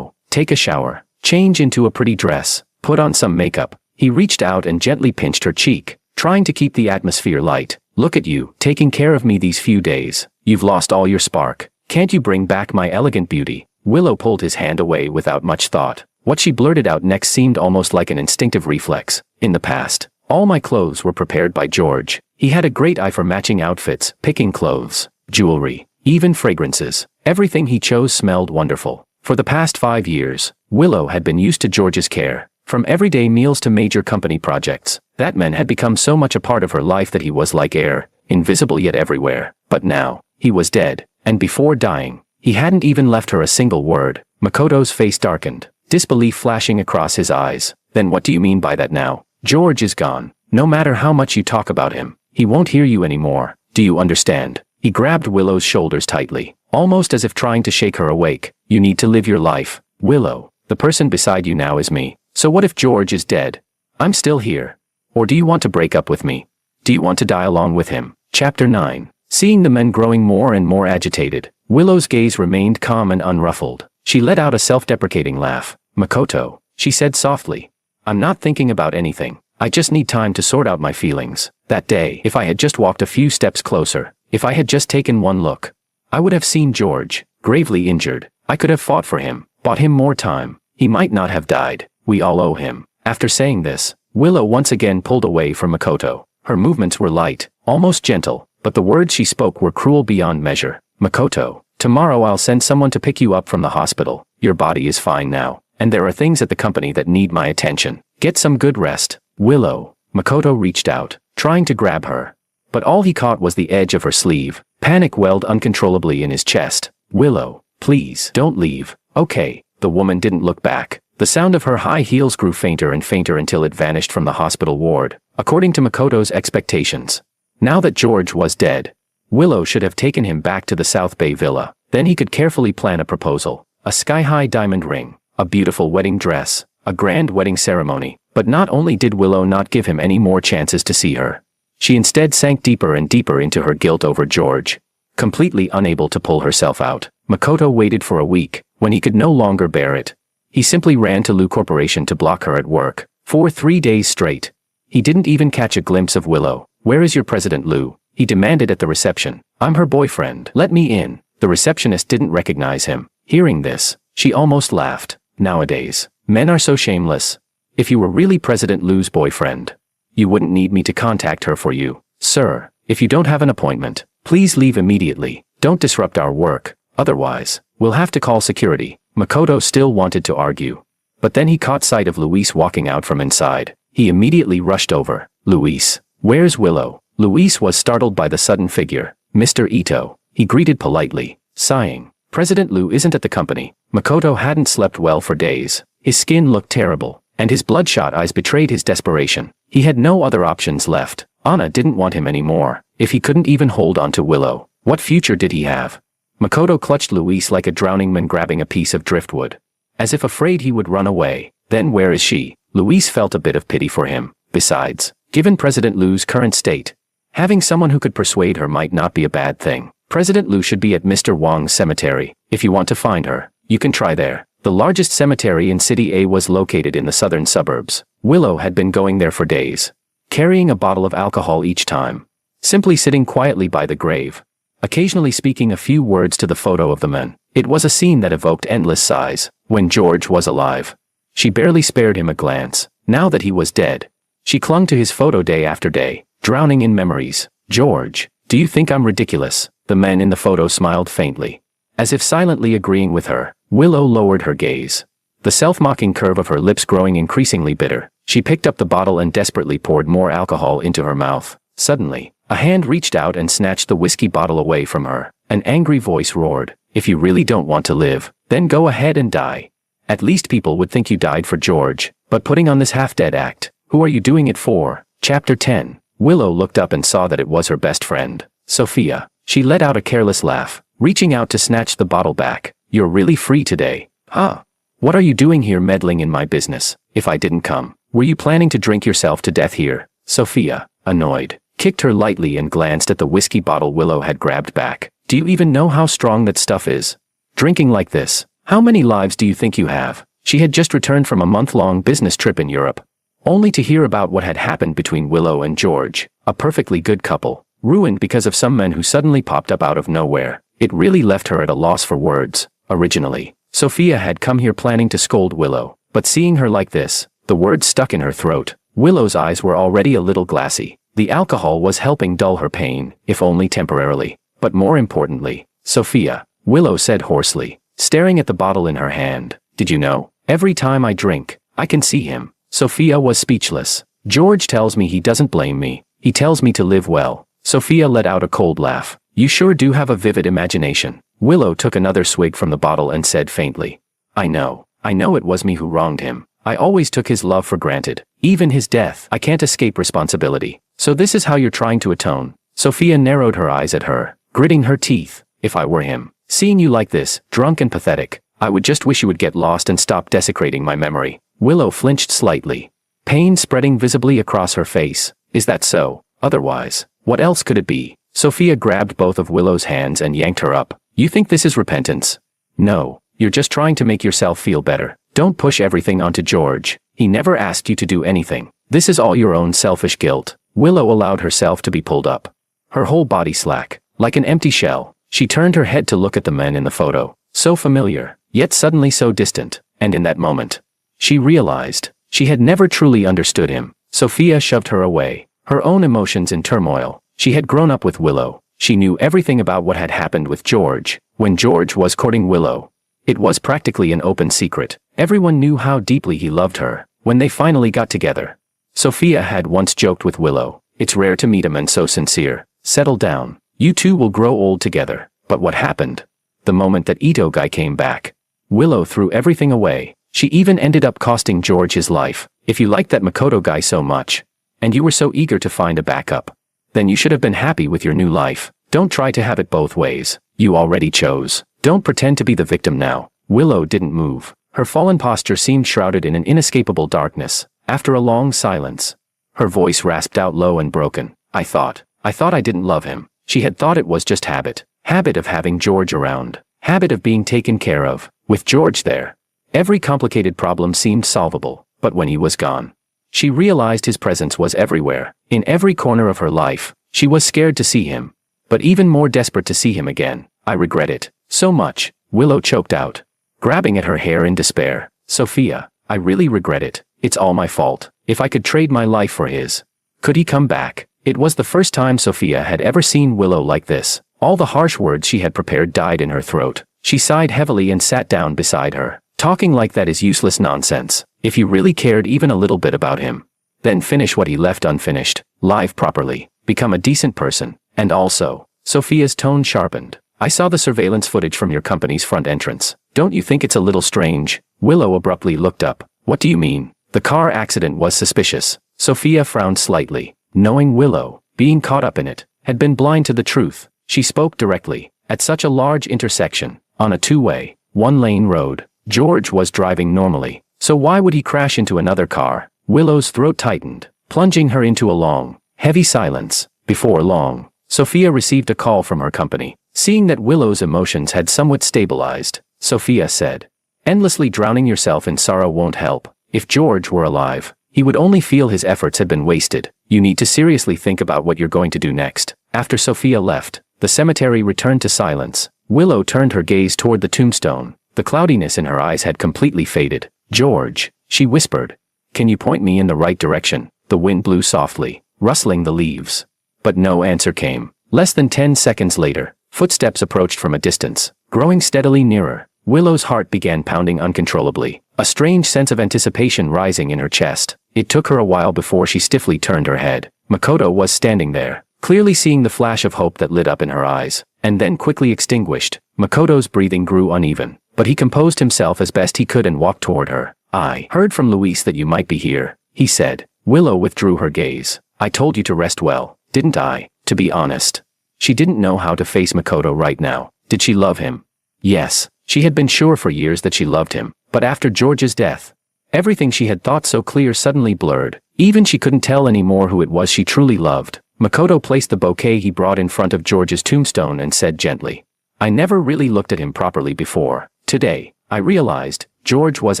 take a shower, change into a pretty dress, put on some makeup." He reached out and gently pinched her cheek, trying to keep the atmosphere light. "Look at you, taking care of me these few days. You've lost all your spark. Can't you bring back my elegant beauty?" Willow pulled his hand away without much thought. What she blurted out next seemed almost like an instinctive reflex. "In the past, all my clothes were prepared by George. He had a great eye for matching outfits, picking clothes, jewelry, even fragrances. Everything he chose smelled wonderful. For the past 5 years, Willow had been used to George's care. From everyday meals to major company projects, that man had become so much a part of her life that he was like air, invisible yet everywhere. But now, he was dead, and before dying, he hadn't even left her a single word. Makoto's face darkened, disbelief flashing across his eyes. "Then what do you mean by that now? George is gone. No matter how much you talk about him, he won't hear you anymore. Do you understand?" He grabbed Willow's shoulders tightly, almost as if trying to shake her awake. "You need to live your life, Willow. The person beside you now is me. So what if George is dead? I'm still here. Or do you want to break up with me? Do you want to die along with him?" Chapter 9. Seeing the men growing more and more agitated, Willow's gaze remained calm and unruffled. She let out a self-deprecating laugh. "Makoto," she said softly, "I'm not thinking about anything. I just need time to sort out my feelings. That day, if I had just walked a few steps closer, if I had just taken one look, I would have seen George, gravely injured. I could have fought for him, bought him more time. He might not have died. We all owe him." After saying this, Willow once again pulled away from Makoto. Her movements were light, almost gentle, but the words she spoke were cruel beyond measure. "Makoto, tomorrow I'll send someone to pick you up from the hospital. Your body is fine now, and there are things at the company that need my attention. Get some good rest." "Willow." Makoto reached out, trying to grab her. But all he caught was the edge of her sleeve. Panic welled uncontrollably in his chest. Willow, please, don't leave. Okay. The woman didn't look back. The sound of her high heels grew fainter and fainter until it vanished from the hospital ward, according to Makoto's expectations. Now that George was dead, Willow should have taken him back to the South Bay villa. Then he could carefully plan a proposal, a sky-high diamond ring, a beautiful wedding dress, a grand wedding ceremony. But not only did Willow not give him any more chances to see her, she instead sank deeper and deeper into her guilt over George. Completely unable to pull herself out, Makoto waited for a week. When he could no longer bear it, he simply ran to Lu Corporation to block her at work. For 3 days straight, he didn't even catch a glimpse of Willow. Where is your president, Lu? He demanded at the reception. I'm her boyfriend. Let me in. The receptionist didn't recognize him. Hearing this, she almost laughed. Nowadays, men are so shameless. If you were really President Lu's boyfriend, you wouldn't need me to contact her for you. Sir, if you don't have an appointment, please leave immediately. Don't disrupt our work. Otherwise, we'll have to call security. Makoto still wanted to argue. But then he caught sight of Luis walking out from inside. He immediately rushed over. Luis, where's Willow? Luis was startled by the sudden figure. Mr. Ito. He greeted politely, sighing. President Lu isn't at the company. Makoto hadn't slept well for days. His skin looked terrible, and his bloodshot eyes betrayed his desperation. He had no other options left. Anna didn't want him anymore. If he couldn't even hold on to Willow, what future did he have? Makoto clutched Luis like a drowning man grabbing a piece of driftwood, as if afraid he would run away. Then where is she? Luis felt a bit of pity for him. Besides, given President Lu's current state, having someone who could persuade her might not be a bad thing. President Lu should be at Mr. Wang's cemetery. If you want to find her, you can try there. The largest cemetery in City A was located in the southern suburbs. Willow had been going there for days, carrying a bottle of alcohol each time, simply sitting quietly by the grave, occasionally speaking a few words to the photo of the man. It was a scene that evoked endless sighs. When George was alive, she barely spared him a glance. Now that he was dead, she clung to his photo day after day, drowning in memories. George, do you think I'm ridiculous? The man in the photo smiled faintly, as if silently agreeing with her. Willow lowered her gaze, the self-mocking curve of her lips growing increasingly bitter. She picked up the bottle and desperately poured more alcohol into her mouth. Suddenly, a hand reached out and snatched the whiskey bottle away from her. An angry voice roared, "If you really don't want to live, then go ahead and die. At least people would think you died for George, but putting on this half-dead act, who are you doing it for?" Chapter 10. Willow looked up and saw that it was her best friend, Sophia. She let out a careless laugh, reaching out to snatch the bottle back. "You're really free today, huh? What are you doing here meddling in my business? If I didn't come, were you planning to drink yourself to death here?" Sophia, annoyed, kicked her lightly and glanced at the whiskey bottle Willow had grabbed back. "Do you even know how strong that stuff is? Drinking like this, how many lives do you think you have?" She had just returned from a month-long business trip in Europe, only to hear about what had happened between Willow and George, a perfectly good couple, ruined because of some men who suddenly popped up out of nowhere. It really left her at a loss for words. Originally, Sophia had come here planning to scold Willow, but seeing her like this, the words stuck in her throat. Willow's eyes were already a little glassy. The alcohol was helping dull her pain, if only temporarily. But more importantly, "Sophia," Willow said hoarsely, staring at the bottle in her hand, "did you know? Every time I drink, I can see him." Sophia was speechless. "George tells me he doesn't blame me. He tells me to live well." Sophia let out a cold laugh. "You sure do have a vivid imagination." Willow took another swig from the bottle and said faintly, I know it was me who wronged him. I always took his love for granted. Even his death, I can't escape responsibility. So this is how you're trying to atone." Sophia narrowed her eyes at her, gritting her teeth. "If I were him, seeing you like this, drunk and pathetic, I would just wish you would get lost and stop desecrating my memory." Willow flinched slightly, pain spreading visibly across her face. "Is that so? Otherwise, what else could it be?" Sophia grabbed both of Willow's hands and yanked her up. "You think this is repentance? No, you're just trying to make yourself feel better. Don't push everything onto George. He never asked you to do anything. This is all your own selfish guilt." Willow allowed herself to be pulled up, her whole body slack, like an empty shell. She turned her head to look at the man in the photo, so familiar, yet suddenly so distant, and in that moment, she realized she had never truly understood him. Sophia shoved her away, her own emotions in turmoil. She had grown up with Willow. She knew everything about what had happened with George. When George was courting Willow, it was practically an open secret. Everyone knew how deeply he loved her. When they finally got together, Sophia had once joked with Willow, "It's rare to meet a man so sincere. Settle down. You two will grow old together. But what happened? The moment that Ito guy came back, Willow threw everything away. She even ended up costing George his life. If you liked that Makoto guy so much, and you were so eager to find a backup, then you should have been happy with your new life. Don't try to have it both ways. You already chose. Don't pretend to be the victim now. Willow didn't move. Her fallen posture seemed shrouded in an inescapable darkness. After a long silence, her voice rasped out low and broken. I thought I didn't love him. She had thought it was just habit. Habit of having George around. Habit of being taken care of. With George there, every complicated problem seemed solvable. But when he was gone, she realized his presence was everywhere. In every corner of her life, she was scared to see him. But even more desperate to see him again. I regret it so much, Willow choked out, grabbing at her hair in despair. Sophia, I really regret it. It's all my fault. If I could trade my life for his, could he come back? It was the first time Sophia had ever seen Willow like this. All the harsh words she had prepared died in her throat. She sighed heavily and sat down beside her. Talking like that is useless nonsense. If you really cared even a little bit about him, then finish what he left unfinished. Live properly. Become a decent person. And also, Sophia's tone sharpened. I saw the surveillance footage from your company's front entrance. Don't you think it's a little strange? Willow abruptly looked up. What do you mean? The car accident was suspicious. Sophia frowned slightly. Knowing Willow, being caught up in it, had been blind to the truth, she spoke directly. At such a large intersection, on a two-way, one-lane road, George was driving normally. So why would he crash into another car? Willow's throat tightened, plunging her into a long, heavy silence. Before long, Sophia received a call from her company. Seeing that Willow's emotions had somewhat stabilized, Sophia said, endlessly drowning yourself in sorrow won't help. If George were alive, he would only feel his efforts had been wasted. You need to seriously think about what you're going to do next. After Sophia left, the cemetery returned to silence. Willow turned her gaze toward the tombstone. The cloudiness in her eyes had completely faded. George, she whispered. Can you point me in the right direction? The wind blew softly, rustling the leaves. But no answer came. Less than 10 seconds later, footsteps approached from a distance, growing steadily nearer. Willow's heart began pounding uncontrollably, a strange sense of anticipation rising in her chest. It took her a while before she stiffly turned her head. Makoto was standing there, clearly seeing the flash of hope that lit up in her eyes, and then quickly extinguished. Makoto's breathing grew uneven, but he composed himself as best he could and walked toward her. I heard from Luis that you might be here, he said. Willow withdrew her gaze. I told you to rest well, didn't I? To be honest, she didn't know how to face Makoto right now. Did she love him? Yes, she had been sure for years that she loved him, but after George's death, everything she had thought so clear suddenly blurred. Even she couldn't tell anymore who it was she truly loved. Makoto placed the bouquet he brought in front of George's tombstone and said gently, I never really looked at him properly before. Today, I realized George was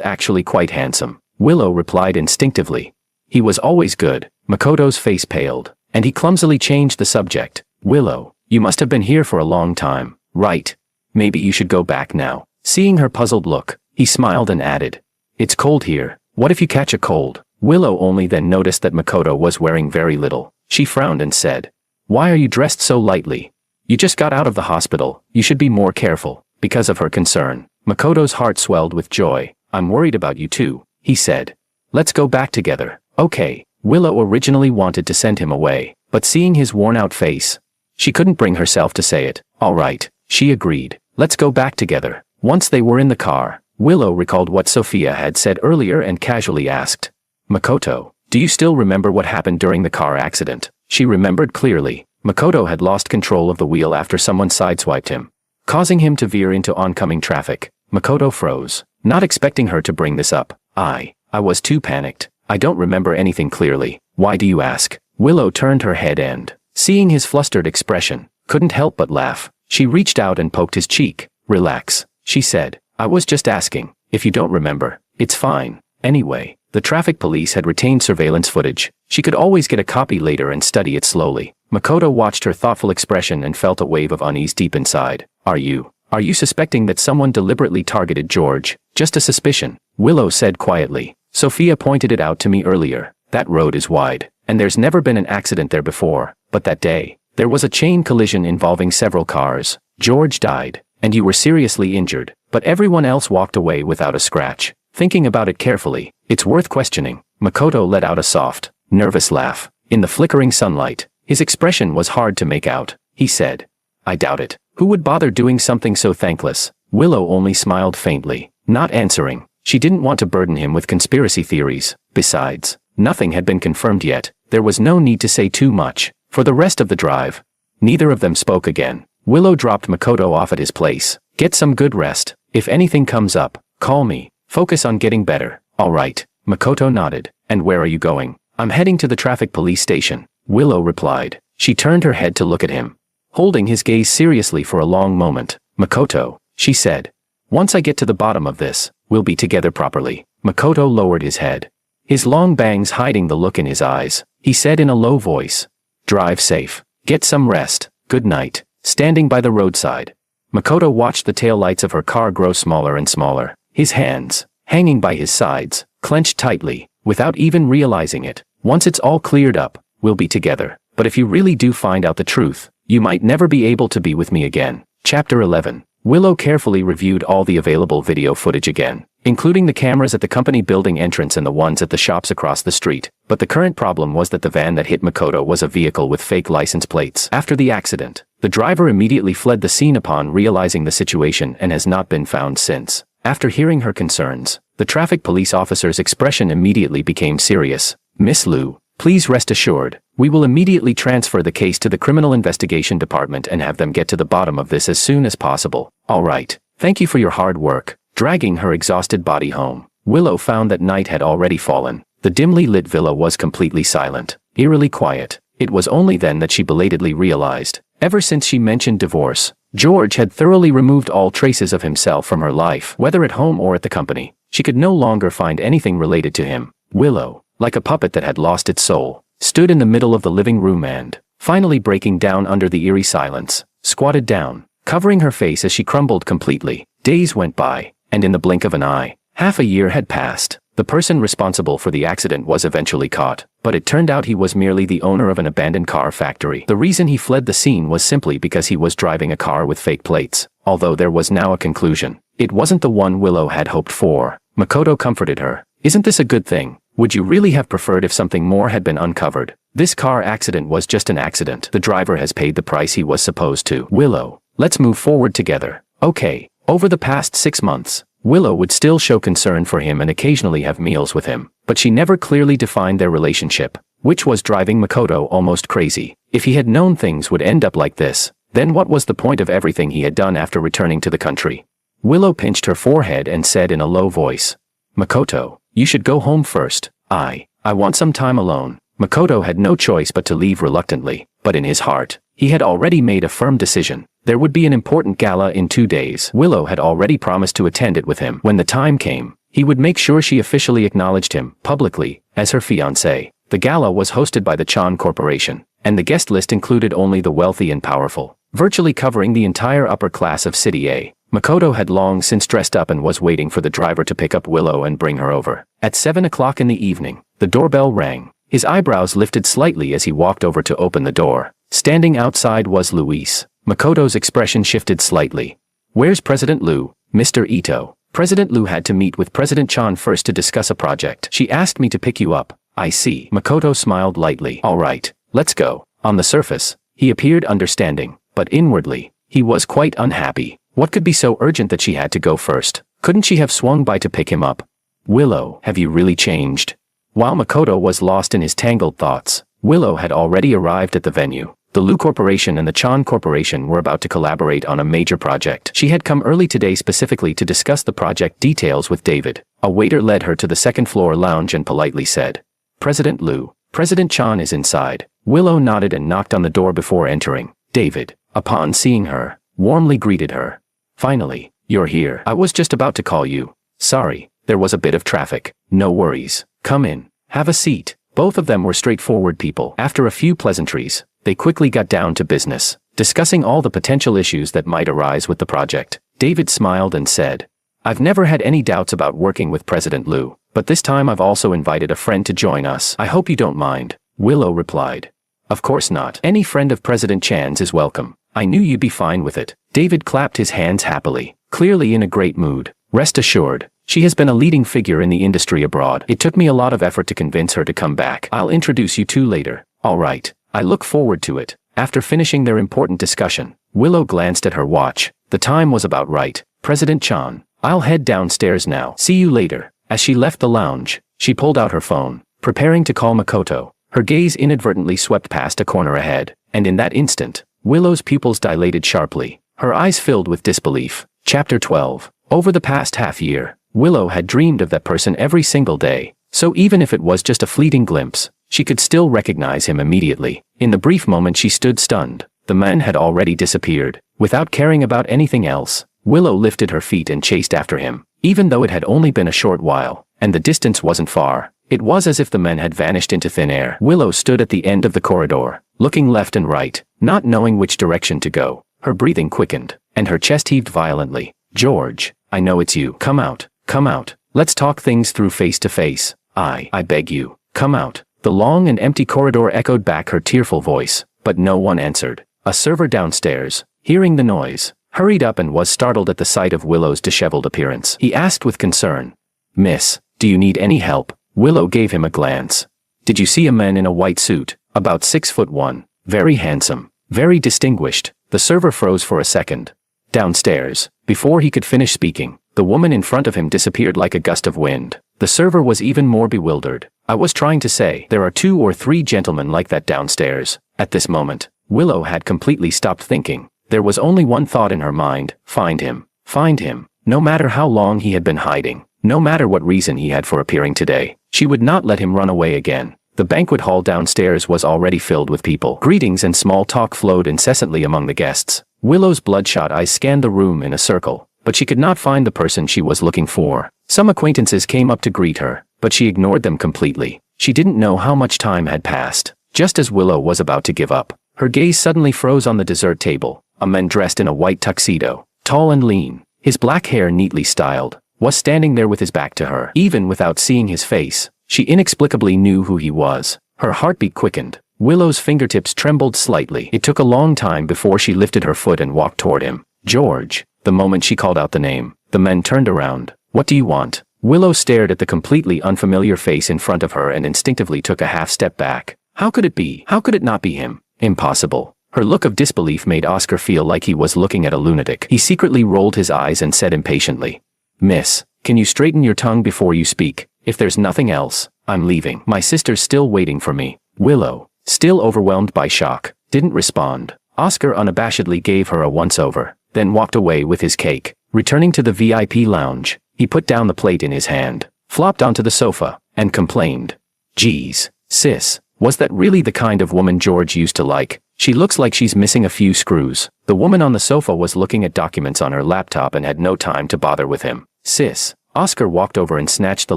actually quite handsome. Willow replied instinctively. He was always good. Makoto's face paled, and he clumsily changed the subject. Willow, you must have been here for a long time, right? Maybe you should go back now. Seeing her puzzled look, he smiled and added, it's cold here. What if you catch a cold? Willow only then noticed that Makoto was wearing very little. She frowned and said, why are you dressed so lightly? You just got out of the hospital. You should be more careful. Because of her concern, Makoto's heart swelled with joy. I'm worried about you too, he said. Let's go back together. Okay. Willow originally wanted to send him away, but seeing his worn-out face, she couldn't bring herself to say it. All right, she agreed. Let's go back together. Once they were in the car, Willow recalled what Sophia had said earlier and casually asked, Makoto, do you still remember what happened during the car accident? She remembered clearly. Makoto had lost control of the wheel after someone sideswiped him, causing him to veer into oncoming traffic. Makoto froze, not expecting her to bring this up. I was too panicked. I don't remember anything clearly. Why do you ask? Willow turned her head and, seeing his flustered expression, couldn't help but laugh. She reached out and poked his cheek. Relax, she said. I was just asking. If you don't remember, it's fine. Anyway, the traffic police had retained surveillance footage. She could always get a copy later and study it slowly. Makoto watched her thoughtful expression and felt a wave of unease deep inside. Are you suspecting that someone deliberately targeted George? Just a suspicion, Willow said quietly. Sophia pointed it out to me earlier. That road is wide, and there's never been an accident there before. But that day, there was a chain collision involving several cars. George died, and you were seriously injured, but everyone else walked away without a scratch. Thinking about it carefully, it's worth questioning. Makoto let out a soft, nervous laugh. In the flickering sunlight, his expression was hard to make out. He said, I doubt it. Who would bother doing something so thankless? Willow only smiled faintly, not answering. She didn't want to burden him with conspiracy theories. Besides, nothing had been confirmed yet. There was no need to say too much. For the rest of the drive, neither of them spoke again. Willow dropped Makoto off at his place. Get some good rest. If anything comes up, call me. Focus on getting better. All right. Makoto nodded. And where are you going? I'm heading to the traffic police station. Willow replied. She turned her head to look at him, holding his gaze seriously for a long moment. Makoto, she said. Once I get to the bottom of this, we'll be together properly. Makoto lowered his head, his long bangs hiding the look in his eyes. He said in a low voice, drive safe. Get some rest. Good night. Standing by the roadside, Makoto watched the taillights of her car grow smaller and smaller. His hands, hanging by his sides, clenched tightly, without even realizing it. Once it's all cleared up, we'll be together. But if you really do find out the truth, you might never be able to be with me again. Chapter 11. Willow carefully reviewed all the available video footage again, including the cameras at the company building entrance and the ones at the shops across the street. But the current problem was that the van that hit Makoto was a vehicle with fake license plates. After the accident, the driver immediately fled the scene upon realizing the situation and has not been found since. After hearing her concerns, the traffic police officer's expression immediately became serious. Miss Liu, please rest assured, we will immediately transfer the case to the Criminal Investigation Department and have them get to the bottom of this as soon as possible. All right. Thank you for your hard work. Dragging her exhausted body home, Willow found that night had already fallen. The dimly lit villa was completely silent, eerily quiet. It was only then that she belatedly realized, ever since she mentioned divorce, George had thoroughly removed all traces of himself from her life, whether at home or at the company. She could no longer find anything related to him. Willow, like a puppet that had lost its soul, stood in the middle of the living room and, finally breaking down under the eerie silence, squatted down, covering her face as she crumbled completely. Days went by, and in the blink of an eye, half a year had passed. The person responsible for the accident was eventually caught, but it turned out he was merely the owner of an abandoned car factory. The reason he fled the scene was simply because he was driving a car with fake plates, although there was now a conclusion. It wasn't the one Willow had hoped for. Makoto comforted her. Isn't this a good thing? Would you really have preferred if something more had been uncovered? This car accident was just an accident. The driver has paid the price he was supposed to. Willow, let's move forward together. Okay. Over the past 6 months, Willow would still show concern for him and occasionally have meals with him, but she never clearly defined their relationship, which was driving Makoto almost crazy. If he had known things would end up like this, then what was the point of everything he had done after returning to the country? Willow pinched her forehead and said in a low voice, Makoto, you should go home first. I want some time alone. Makoto had no choice but to leave reluctantly, but in his heart, he had already made a firm decision. There would be an important gala in 2 days. Willow had already promised to attend it with him. When the time came, he would make sure she officially acknowledged him, publicly, as her fiancé. The gala was hosted by the Chan Corporation, and the guest list included only the wealthy and powerful, virtually covering the entire upper class of City A. Makoto had long since dressed up and was waiting for the driver to pick up Willow and bring her over. At 7 o'clock in the evening, the doorbell rang. His eyebrows lifted slightly as he walked over to open the door. Standing outside was Luis. Makoto's expression shifted slightly. Where's President Liu, Mr. Ito? President Liu had to meet with President Chan first to discuss a project. She asked me to pick you up. I see. Makoto smiled lightly. All right, let's go. On the surface, he appeared understanding, but inwardly, he was quite unhappy. What could be so urgent that she had to go first? Couldn't she have swung by to pick him up? Willow, have you really changed? While Makoto was lost in his tangled thoughts, Willow had already arrived at the venue. The Liu Corporation and the Chan Corporation were about to collaborate on a major project. She had come early today specifically to discuss the project details with David. A waiter led her to the second-floor lounge and politely said, President Liu, President Chan is inside. Willow nodded and knocked on the door before entering. David, upon seeing her, warmly greeted her. Finally, you're here. I was just about to call you. Sorry, there was a bit of traffic. No worries. Come in. Have a seat. Both of them were straightforward people. After a few pleasantries, they quickly got down to business, discussing all the potential issues that might arise with the project. David smiled and said, I've never had any doubts about working with President Liu, but this time I've also invited a friend to join us. I hope you don't mind. Willow replied. Of course not. Any friend of President Chan's is welcome. I knew you'd be fine with it. David clapped his hands happily, clearly in a great mood. Rest assured, she has been a leading figure in the industry abroad. It took me a lot of effort to convince her to come back. I'll introduce you two later. All right. I look forward to it. After finishing their important discussion, Willow glanced at her watch. The time was about right. President Chan. I'll head downstairs now. See you later. As she left the lounge, she pulled out her phone, preparing to call Makoto. Her gaze inadvertently swept past a corner ahead, and in that instant, Willow's pupils dilated sharply. Her eyes filled with disbelief. Chapter 12. Over the past half-year, Willow had dreamed of that person every single day, so even if it was just a fleeting glimpse, she could still recognize him immediately. In the brief moment she stood stunned, the man had already disappeared. Without caring about anything else, Willow lifted her feet and chased after him. Even though it had only been a short while, and the distance wasn't far, it was as if the man had vanished into thin air. Willow stood at the end of the corridor, looking left and right, not knowing which direction to go. Her breathing quickened, and her chest heaved violently. George, I know it's you. Come out. Come out. Let's talk things through face to face. I beg you. Come out. The long and empty corridor echoed back her tearful voice, but no one answered. A server downstairs, hearing the noise, hurried up and was startled at the sight of Willow's disheveled appearance. He asked with concern, "Miss, do you need any help?" Willow gave him a glance. "Did you see a man in a white suit, about 6'1", very handsome, very distinguished?" The server froze for a second. Downstairs, before he could finish speaking, the woman in front of him disappeared like a gust of wind. The server was even more bewildered. "I was trying to say, there are 2 or 3 gentlemen like that downstairs." At this moment, Willow had completely stopped thinking. There was only one thought in her mind: find him. Find him. No matter how long he had been hiding, no matter what reason he had for appearing today, she would not let him run away again. The banquet hall downstairs was already filled with people. Greetings and small talk flowed incessantly among the guests. Willow's bloodshot eyes scanned the room in a circle, but she could not find the person she was looking for. Some acquaintances came up to greet her, but she ignored them completely. She didn't know how much time had passed. Just as Willow was about to give up, her gaze suddenly froze on the dessert table. A man dressed in a white tuxedo, tall and lean, his black hair neatly styled, was standing there with his back to her. Even without seeing his face, she inexplicably knew who he was. Her heartbeat quickened. Willow's fingertips trembled slightly. It took a long time before she lifted her foot and walked toward him. "George." The moment she called out the name, the man turned around. "What do you want?" Willow stared at the completely unfamiliar face in front of her and instinctively took a half step back. How could it be? How could it not be him? Impossible. Her look of disbelief made Oscar feel like he was looking at a lunatic. He secretly rolled his eyes and said impatiently, "Miss, can you straighten your tongue before you speak? If there's nothing else, I'm leaving. My sister's still waiting for me." Willow, still overwhelmed by shock, didn't respond. Oscar unabashedly gave her a once-over, then walked away with his cake. Returning to the VIP lounge, he put down the plate in his hand, flopped onto the sofa, and complained. "Geez, sis, was that really the kind of woman George used to like? She looks like she's missing a few screws." The woman on the sofa was looking at documents on her laptop and had no time to bother with him. "Sis." Oscar walked over and snatched the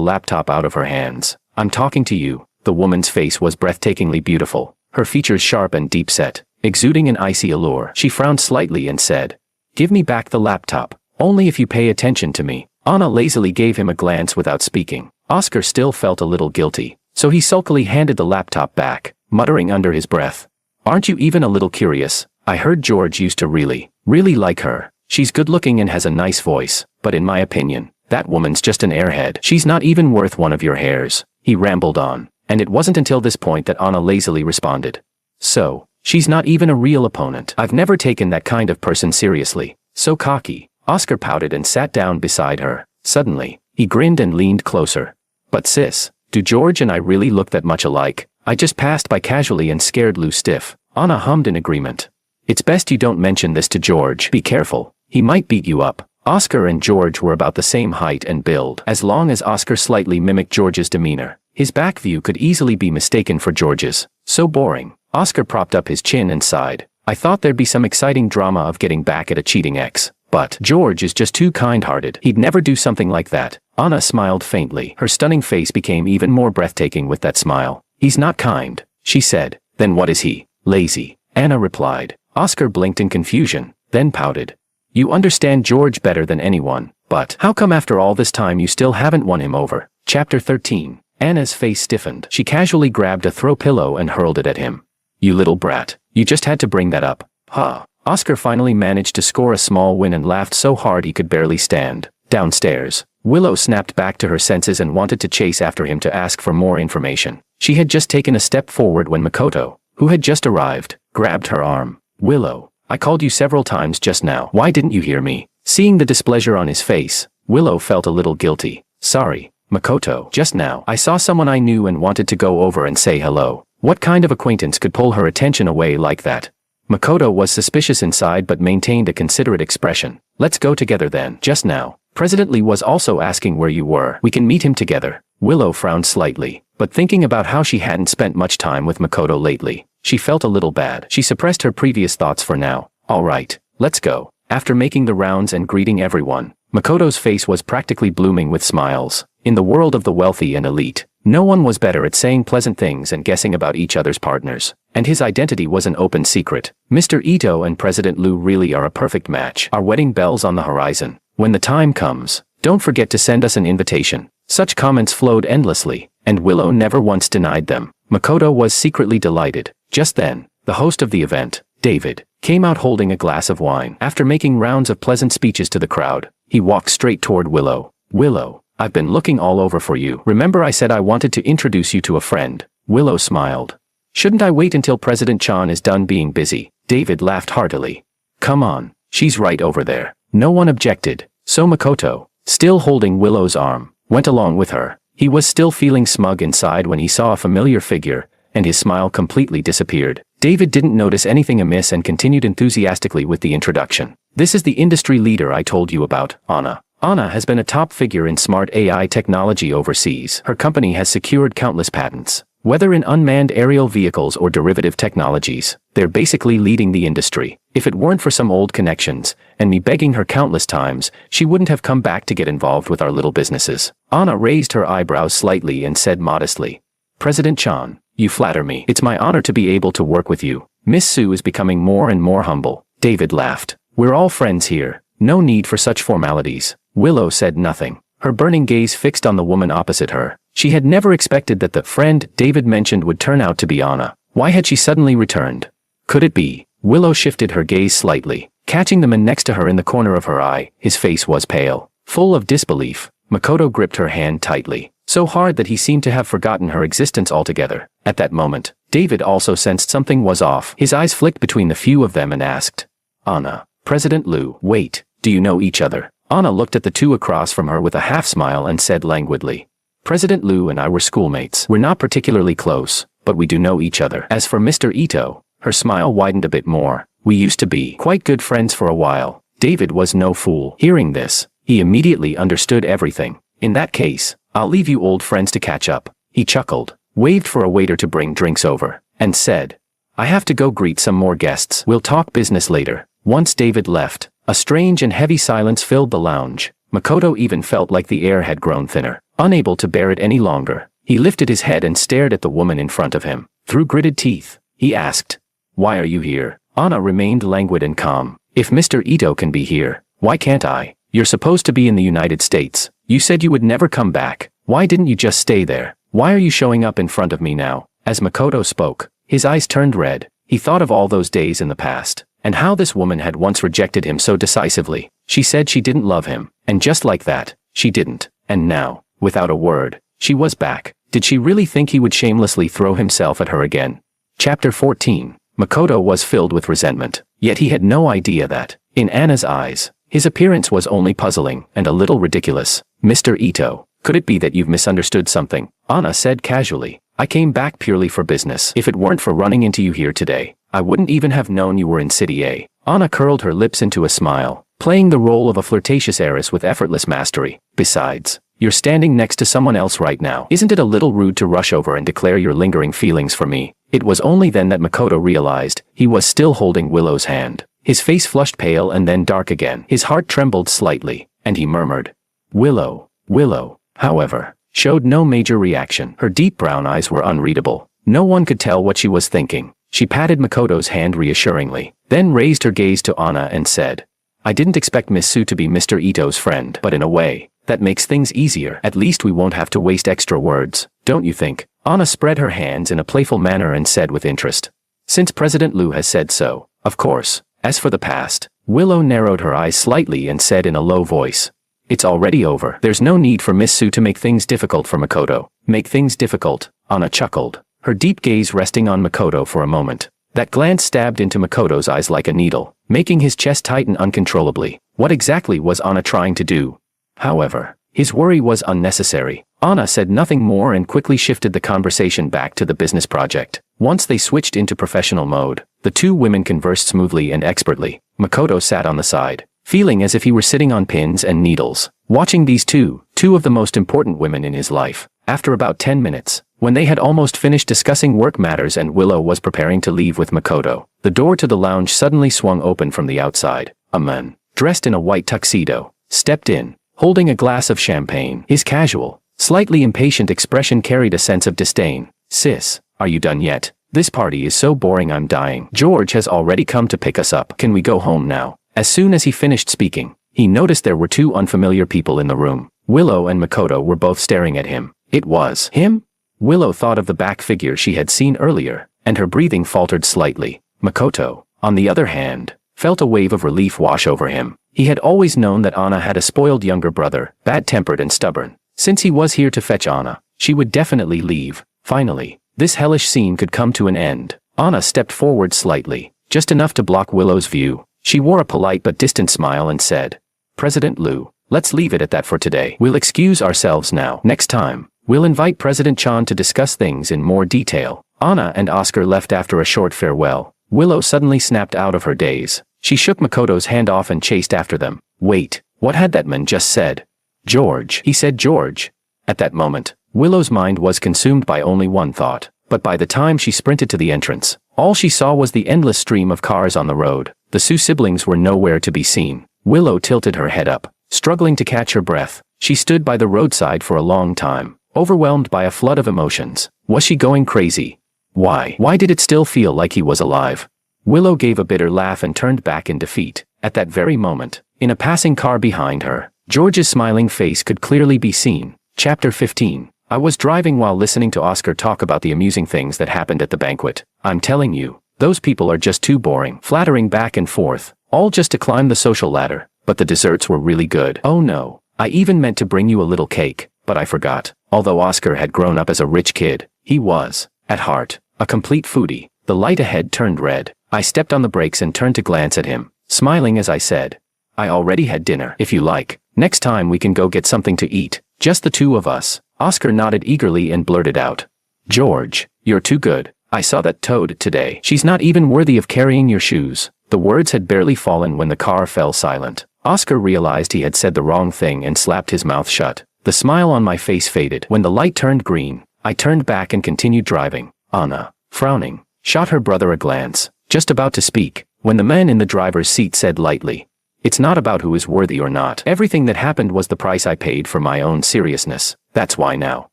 laptop out of her hands. "I'm talking to you." The woman's face was breathtakingly beautiful, her features sharp and deep-set, exuding an icy allure. She frowned slightly and said, "Give me back the laptop, only if you pay attention to me." Anna lazily gave him a glance without speaking. Oscar still felt a little guilty, so he sulkily handed the laptop back, muttering under his breath, "Aren't you even a little curious? I heard George used to really like her. She's good-looking and has a nice voice, but in my opinion, that woman's just an airhead. She's not even worth one of your hairs." He rambled on, and it wasn't until this point that Anna lazily responded, "So, she's not even a real opponent. I've never taken that kind of person seriously." So cocky. Oscar pouted and sat down beside her. Suddenly, he grinned and leaned closer. "But sis, do George and I really look that much alike? I just passed by casually and scared Lou stiff." Anna hummed in agreement. "It's best you don't mention this to George. Be careful. He might beat you up." Oscar and George were about the same height and build. As long as Oscar slightly mimicked George's demeanor, his back view could easily be mistaken for George's. So boring. Oscar propped up his chin and sighed. "I thought there'd be some exciting drama of getting back at a cheating ex. But George is just too kind-hearted. He'd never do something like that." Anna smiled faintly. Her stunning face became even more breathtaking with that smile. "He's not kind," she said. "Then what is he?" "Lazy," Anna replied. Oscar blinked in confusion, then pouted. "You understand George better than anyone, but how come after all this time you still haven't won him over?" Chapter 13. Anna's face stiffened. She casually grabbed a throw pillow and hurled it at him. "You little brat. You just had to bring that up." "Huh." Oscar finally managed to score a small win and laughed so hard he could barely stand. Downstairs, Willow snapped back to her senses and wanted to chase after him to ask for more information. She had just taken a step forward when Makoto, who had just arrived, grabbed her arm. "Willow, I called you several times just now. Why didn't you hear me? Seeing the displeasure on his face, Willow felt a little guilty. Sorry, Makoto. Just now, I saw someone I knew and wanted to go over and say hello. What kind of acquaintance could pull her attention away like that? Makoto was suspicious inside but maintained a considerate expression. Let's go together then. Just now, President Lee was also asking where you were. We can meet him together. Willow frowned slightly, but thinking about how she hadn't spent much time with Makoto lately, she felt a little bad. She suppressed her previous thoughts for now. All right, let's go. After making the rounds and greeting everyone, Makoto's face was practically blooming with smiles. In the world of the wealthy and elite, no one was better at saying pleasant things and guessing about each other's partners. And his identity was an open secret. Mr. Ito and President Liu really are a perfect match. Our wedding bells on the horizon. When the time comes, don't forget to send us an invitation. Such comments flowed endlessly, and Willow never once denied them. Makoto was secretly delighted. Just then, the host of the event, David, came out holding a glass of wine. After making rounds of pleasant speeches to the crowd, he walked straight toward Willow. Willow, I've been looking all over for you. Remember I said I wanted to introduce you to a friend? Willow smiled. Shouldn't I wait until President Chan is done being busy? David laughed heartily. Come on, she's right over there. No one objected, so Makoto, still holding Willow's arm, went along with her. He was still feeling smug inside when he saw a familiar figure, and his smile completely disappeared. David didn't notice anything amiss and continued enthusiastically with the introduction. This is the industry leader I told you about, Anna. Anna has been a top figure in smart AI technology overseas. Her company has secured countless patents. Whether in unmanned aerial vehicles or derivative technologies, they're basically leading the industry. If it weren't for some old connections, and me begging her countless times, she wouldn't have come back to get involved with our little businesses. Anna raised her eyebrows slightly and said modestly, President Chan, you flatter me. It's my honor to be able to work with you. Miss Sue is becoming more and more humble. David laughed. We're all friends here. No need for such formalities. Willow said nothing, her burning gaze fixed on the woman opposite her. She had never expected that the friend David mentioned would turn out to be Anna. Why had she suddenly returned? Could it be? Willow shifted her gaze slightly, catching the man next to her in the corner of her eye. His face was pale, full of disbelief. Makoto gripped her hand tightly, so hard that he seemed to have forgotten her existence altogether. At that moment, David also sensed something was off. His eyes flicked between the few of them and asked, Anna, President Liu, wait, do you know each other? Anna looked at the two across from her with a half-smile and said languidly, President Liu and I were schoolmates. We're not particularly close, but we do know each other. As for Mr. Ito, her smile widened a bit more. We used to be quite good friends for a while. David was no fool. Hearing this, he immediately understood everything. In that case, I'll leave you old friends to catch up. He chuckled, waved for a waiter to bring drinks over, and said, I have to go greet some more guests. We'll talk business later. Once David left, a strange and heavy silence filled the lounge. Makoto even felt like the air had grown thinner. Unable to bear it any longer, he lifted his head and stared at the woman in front of him. Through gritted teeth, he asked, Why are you here? Anna remained languid and calm. If Mr. Ito can be here, why can't I? You're supposed to be in the United States. You said you would never come back. Why didn't you just stay there? Why are you showing up in front of me now? As Makoto spoke, his eyes turned red. He thought of all those days in the past, and how this woman had once rejected him so decisively. She said she didn't love him, and just like that, she didn't. And now, without a word, she was back. Did she really think he would shamelessly throw himself at her again? Chapter 14. Makoto was filled with resentment, yet he had no idea that, in Anna's eyes, his appearance was only puzzling and a little ridiculous. Mr. Ito, could it be that you've misunderstood something? Anna said casually. I came back purely for business. If it weren't for running into you here today, I wouldn't even have known you were in City A. Anna curled her lips into a smile, playing the role of a flirtatious heiress with effortless mastery. Besides, you're standing next to someone else right now. Isn't it a little rude to rush over and declare your lingering feelings for me? It was only then that Makoto realized he was still holding Willow's hand. His face flushed pale and then dark again. His heart trembled slightly, and he murmured, Willow. Willow, however, showed no major reaction. Her deep brown eyes were unreadable. No one could tell what she was thinking. She patted Makoto's hand reassuringly, then raised her gaze to Anna and said, I didn't expect Miss Sue to be Mr. Ito's friend, but in a way, that makes things easier. At least we won't have to waste extra words, don't you think? Anna spread her hands in a playful manner and said with interest, Since President Liu has said so, of course. As for the past, Willow narrowed her eyes slightly and said in a low voice, It's already over. There's no need for Miss Sue to make things difficult for Makoto. Make things difficult, Anna chuckled, her deep gaze resting on Makoto for a moment. That glance stabbed into Makoto's eyes like a needle. making his chest tighten uncontrollably. What exactly was Anna trying to do? However, his worry was unnecessary. Anna said nothing more and quickly shifted the conversation back to the business project. Once they switched into professional mode, the two women conversed smoothly and expertly. Makoto sat on the side, feeling as if he were sitting on pins and needles, watching these two of the most important women in his life. After about 10 minutes, when they had almost finished discussing work matters and Willow was preparing to leave with Makoto, the door to the lounge suddenly swung open from the outside. A man, dressed in a white tuxedo, stepped in, holding a glass of champagne. His casual, slightly impatient expression carried a sense of disdain. "Sis, are you done yet? This party is so boring I'm dying. George has already come to pick us up. Can we go home now?" As soon as he finished speaking, he noticed there were two unfamiliar people in the room. Willow and Makoto were both staring at him. It was him? Willow thought of the back figure she had seen earlier, and her breathing faltered slightly. Makoto, on the other hand, felt a wave of relief wash over him. He had always known that Anna had a spoiled younger brother, bad-tempered and stubborn. Since he was here to fetch Anna, she would definitely leave. Finally, this hellish scene could come to an end. Anna stepped forward slightly, just enough to block Willow's view. She wore a polite but distant smile and said, "President Liu, let's leave it at that for today. We'll excuse ourselves now. Next time, we'll invite President Chan to discuss things in more detail." Anna and Oscar left after a short farewell. Willow suddenly snapped out of her daze. She shook Makoto's hand off and chased after them. Wait, what had that man just said? George. He said George. At that moment, Willow's mind was consumed by only one thought. But by the time she sprinted to the entrance, all she saw was the endless stream of cars on the road. The Su siblings were nowhere to be seen. Willow tilted her head up, struggling to catch her breath. She stood by the roadside for a long time, overwhelmed by a flood of emotions. Was she going crazy? Why did it still feel like he was alive? Willow gave a bitter laugh and turned back in defeat. At that very moment, in a passing car behind her, George's smiling face could clearly be seen. Chapter 15. I was driving while listening to Oscar talk about the amusing things that happened at the banquet. I'm telling you, those people are just too boring, flattering back and forth, all just to climb the social ladder. But the desserts were really good. Oh no, I even meant to bring you a little cake, but I forgot. Although Oscar had grown up as a rich kid, he was, at heart, a complete foodie. The light ahead turned red. I stepped on the brakes and turned to glance at him, smiling as I said, "I already had dinner. If you like, next time we can go get something to eat. Just the two of us." Oscar nodded eagerly and blurted out, "George, you're too good. I saw that toad today. She's not even worthy of carrying your shoes." The words had barely fallen when the car fell silent. Oscar realized he had said the wrong thing and slapped his mouth shut. The smile on my face faded. When the light turned green, I turned back and continued driving. Anna, frowning, shot her brother a glance, just about to speak, when the man in the driver's seat said lightly, "It's not about who is worthy or not. Everything that happened was the price I paid for my own seriousness. That's why now,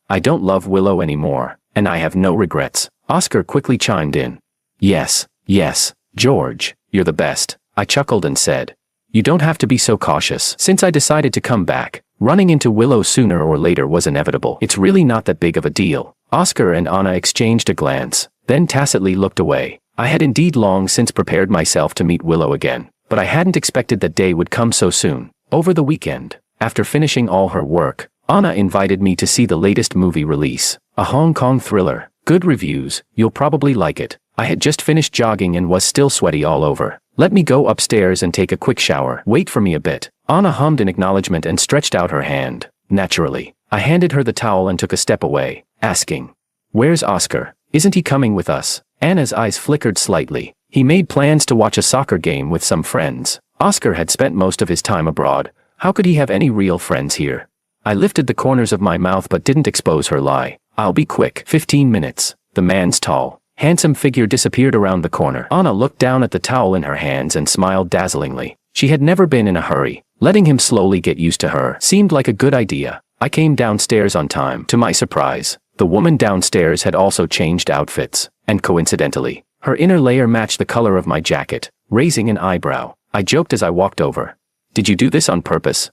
I don't love Willow anymore, and I have no regrets." Oscar quickly chimed in. Yes, George, you're the best." I chuckled and said, "You don't have to be so cautious. Since I decided to come back, running into Willow sooner or later was inevitable. It's really not that big of a deal." Oscar and Anna exchanged a glance, then tacitly looked away. I had indeed long since prepared myself to meet Willow again, but I hadn't expected that day would come so soon. Over the weekend, after finishing all her work, Anna invited me to see the latest movie release, a Hong Kong thriller. Good reviews, you'll probably like it. I had just finished jogging and was still sweaty all over. "Let me go upstairs and take a quick shower. Wait for me a bit." Anna hummed in acknowledgement and stretched out her hand. Naturally, I handed her the towel and took a step away, asking, "Where's Oscar? Isn't he coming with us?" Anna's eyes flickered slightly. He made plans to watch a soccer game with some friends. Oscar had spent most of his time abroad. How could he have any real friends here? I lifted the corners of my mouth but didn't expose her lie. "I'll be quick. 15 minutes. The man's tall, handsome figure disappeared around the corner. Anna looked down at the towel in her hands and smiled dazzlingly. She had never been in a hurry. Letting him slowly get used to her seemed like a good idea. I came downstairs on time. To my surprise, the woman downstairs had also changed outfits, and coincidentally, her inner layer matched the color of my jacket. Raising an eyebrow, I joked as I walked over. "Did you do this on purpose?"